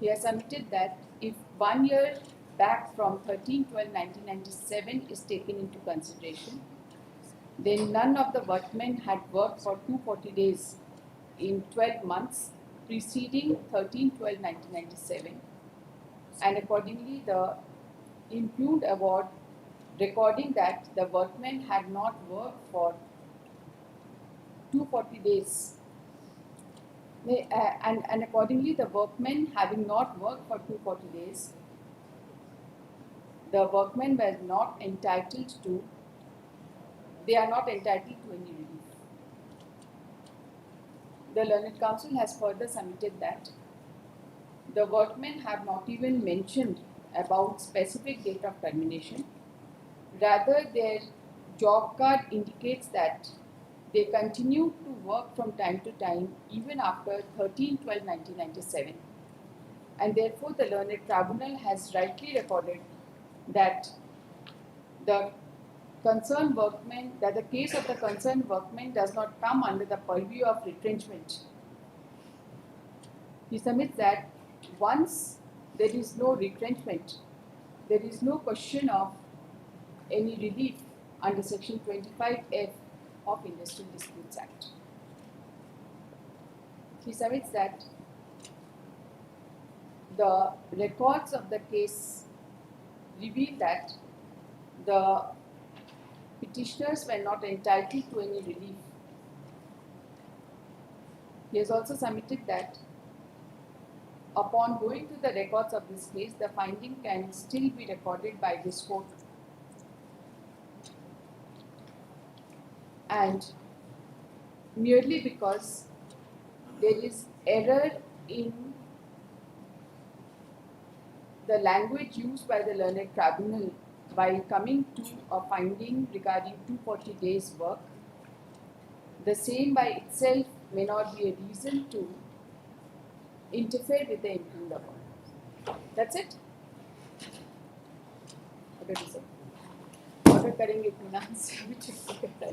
He has submitted that if 1 year back from 13/12/1997 is taken into consideration, then none of the workmen had worked for 240 days in 12 months preceding 13/12/1997, and accordingly the impugned award recording that the workmen had not worked for 240 days, and accordingly the workmen having not worked for 240 days the workmen were not entitled to, they are not entitled to any relief. The Learned Counsel has further submitted that the workmen have not even mentioned about specific date of termination. Rather, their job card indicates that they continue to work from time to time even after 13/12/1997. And therefore, the Learned Tribunal has rightly recorded that the concerned workmen, that the case of the concerned workmen does not come under the purview of retrenchment. He submits that once there is no retrenchment, there is no question of any relief under Section 25F of Industrial Disputes Act. He submits that the records of the case reveal that the petitioners were not entitled to any relief. He has also submitted that upon going to the records of this case, the finding can still be recorded by this court. And merely because there is error in the language used by the Learned Tribunal while coming to a finding regarding 240 days work, the same by itself may not be a reason to interfere with the improved award. That's it. Okay, sir. Order करेंगे इत्मीनान से भी ठीक है.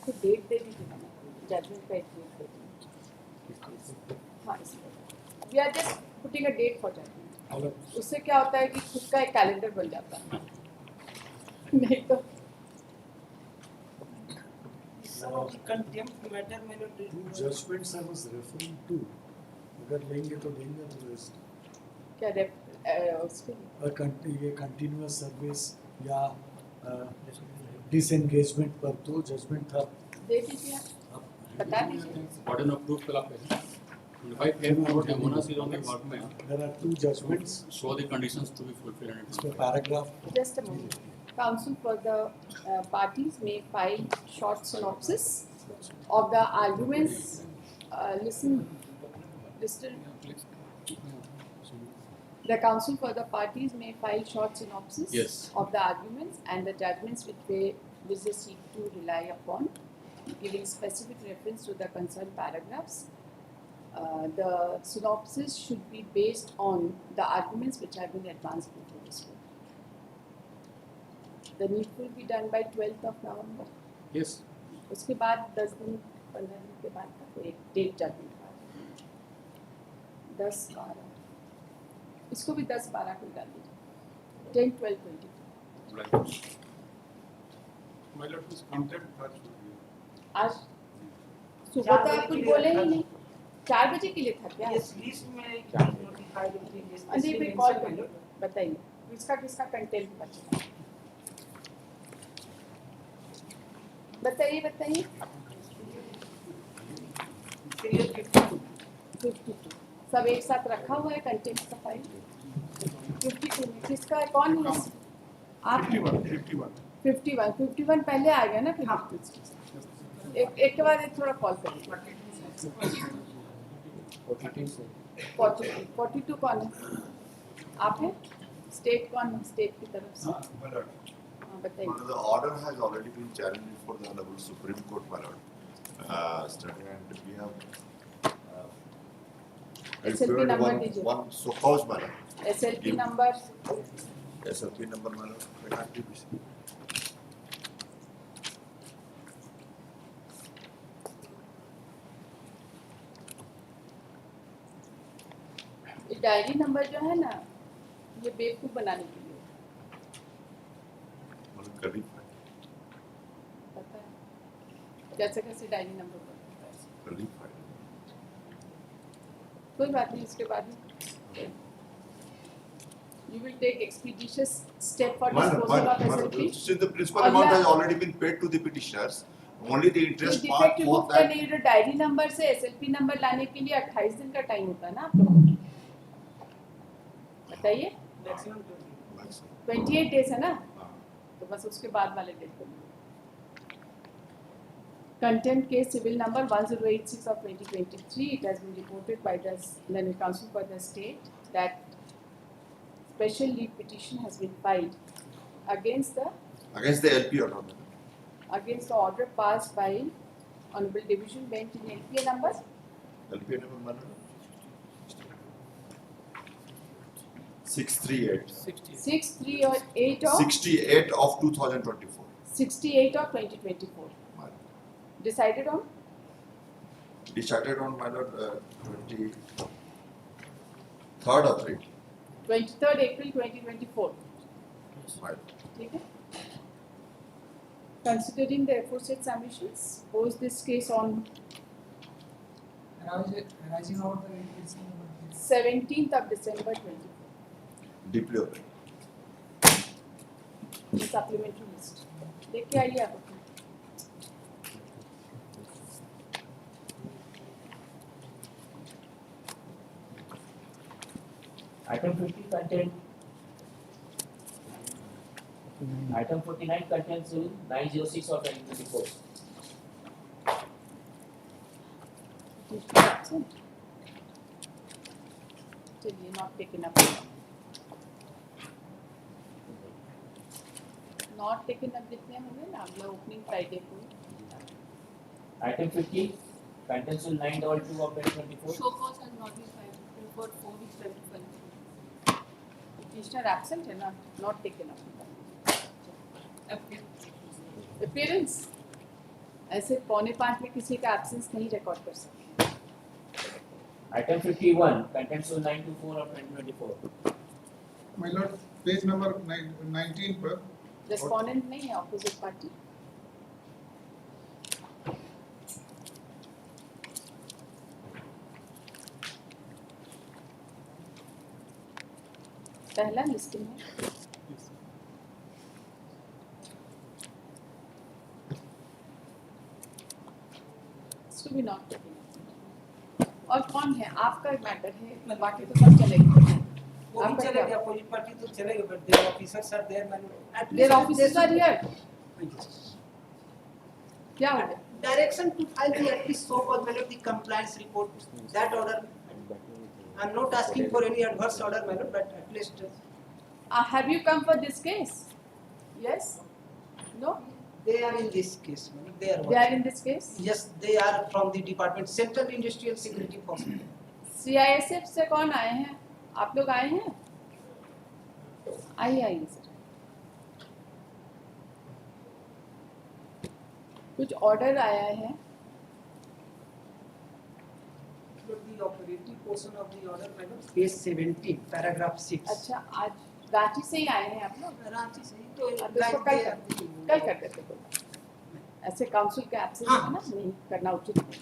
तो date दे दीजिए ना, judgement का एक डेट दे दीजिए. हाँ, we are just putting a date for judgment. उससे क्या होता है कि खुद का एक कैलेंडर बन जाता है. नहीं तो कंटेम्प्ट मैटर में judgments I was referring to, अगर लेंगे तो लेंगे अदरवाइज क्या उसके ये कंटिन्यूअस सर्विस या डिसएंगेजमेंट पर तो जजमेंट था. दे दीजिए, बता दीजिए. Burden of proof fill up है. If I claim about demoness is on the workman, There are two judgments. show the conditions to be fulfilled and इसमें paragraph Just a moment. Counsel for the parties may file short synopsis of the arguments. Listen. The counsel for the parties may file short synopsis Yes. of the arguments and the judgments which they seek to rely upon, giving specific reference to the concerned paragraphs. The synopsis should be based on the arguments which have been advanced before this court. The needful will be done by 12th of November. yes. उसके बाद 10 दिन 15 दिन के बाद का एक date judgement का 10-12 इसको भी 10-12 को डाल दीजिए 10, 12, 22 My lord, this contempt has to be. आज सुबह तो आप कुछ बोले ही नहीं 4 बजे के लिए था क्या? इस लिस्ट में नोटिफाइड होती है. अरे भी कॉल कर बताइए किसका किसका कंटेंट बचा बताइए 52 सब एक साथ रखा हुआ है कंटेंट का फाइल 52 में किसका कौन है आप 51 पहले आ गया ना फिर एक के बाद एक थोड़ा कॉल करिए 42 कौन है आप हैं स्टेट कौन है स्टेट की तरफ से बताइए The order has already been challenged before the Honorable Supreme Court, my lord. And we have SLP number दीजिए one so cause, my lord. SLP number SLP number, my lord. I can't give this. ये diary number जो है ना ये बेवकूफ बनाने के लिए Kadi. पता है कैसे कैसे डायरी नंबर पर Kadi. कोई बात नहीं इसके बाद You will take expeditious step for Madam, disposal of madam, SLP. since the principal amount अगला- has already been paid to the petitioners, only the ये interest part defective for book का that. नहीं, जो डायरी नंबर से SLP number लाने के लिए 28 दिन का टाइम होता है ना आप लोगों को, बताइए। Maximum. 28 डेज है ना, हाँ. तो बस उसके बाद वाले डेट को। Contempt case civil number 1086 of 2023. It has been reported by the Learned Council for the state that special leave petition has been filed against the LP order. against the order passed by Honorable Division Bench in LPA number LP number, madam. 638. 638 of 68 of 2024. 68 of 2024. Madam. Decided on Decided on, my lord, 23rd April. 23rd April 2024. Madam. ठीक है? Considering the aforesaid submissions, pose this case on Arising out the case number 17th of December 2024. Deeply open. Supplementary list. देख के आइए आप अपने। Item 50 content. Item 49 contains Rule 906 of 2024. चलिए not taken up. Not taken up जितने होंगे ना अगला opening Friday को। Item 50 contains Rule 922 of 2024. Show cause has not been filed for 4 weeks time to file. Petitioner absent है ना, not taken up. Appearance ऐसे 4:45 में किसी का absence नहीं record कर सकते। Item 51 contains Rule 924 of 2024. My lord, page number 19 पर Respondent नहीं है opposite party। पहला लिस्टिंग है। To be not taken up. और कौन है? आपका मैटर है, बाकी तो सब चलेगा। वो भी चलेगा, अपोजिट पार्टी तो चलेगा, but their officers are there, man. Their officers are here. क्या हो गया? Direction to file the at least so-called the compliance report. That order. I'm not asking for any adverse order, madam, but at least. Have you come for this case? Yes? No? They are in this case, madam. They are in this case? Yes, they are from the department, Central Industrial Security Force. CISF से कौन आए हैं? आप लोग आए हैं? आइए sir. कुछ ऑर्डर आया है? The operative portion of the order, madam, page 17, paragraph 6. अच्छा, आज रांची से ही आए हैं आप लोग? रांची से ही तो अब इसको कल कर देते। ऐसे काउंसिल के एब्सेंस है ना, नहीं करना उचित नहीं।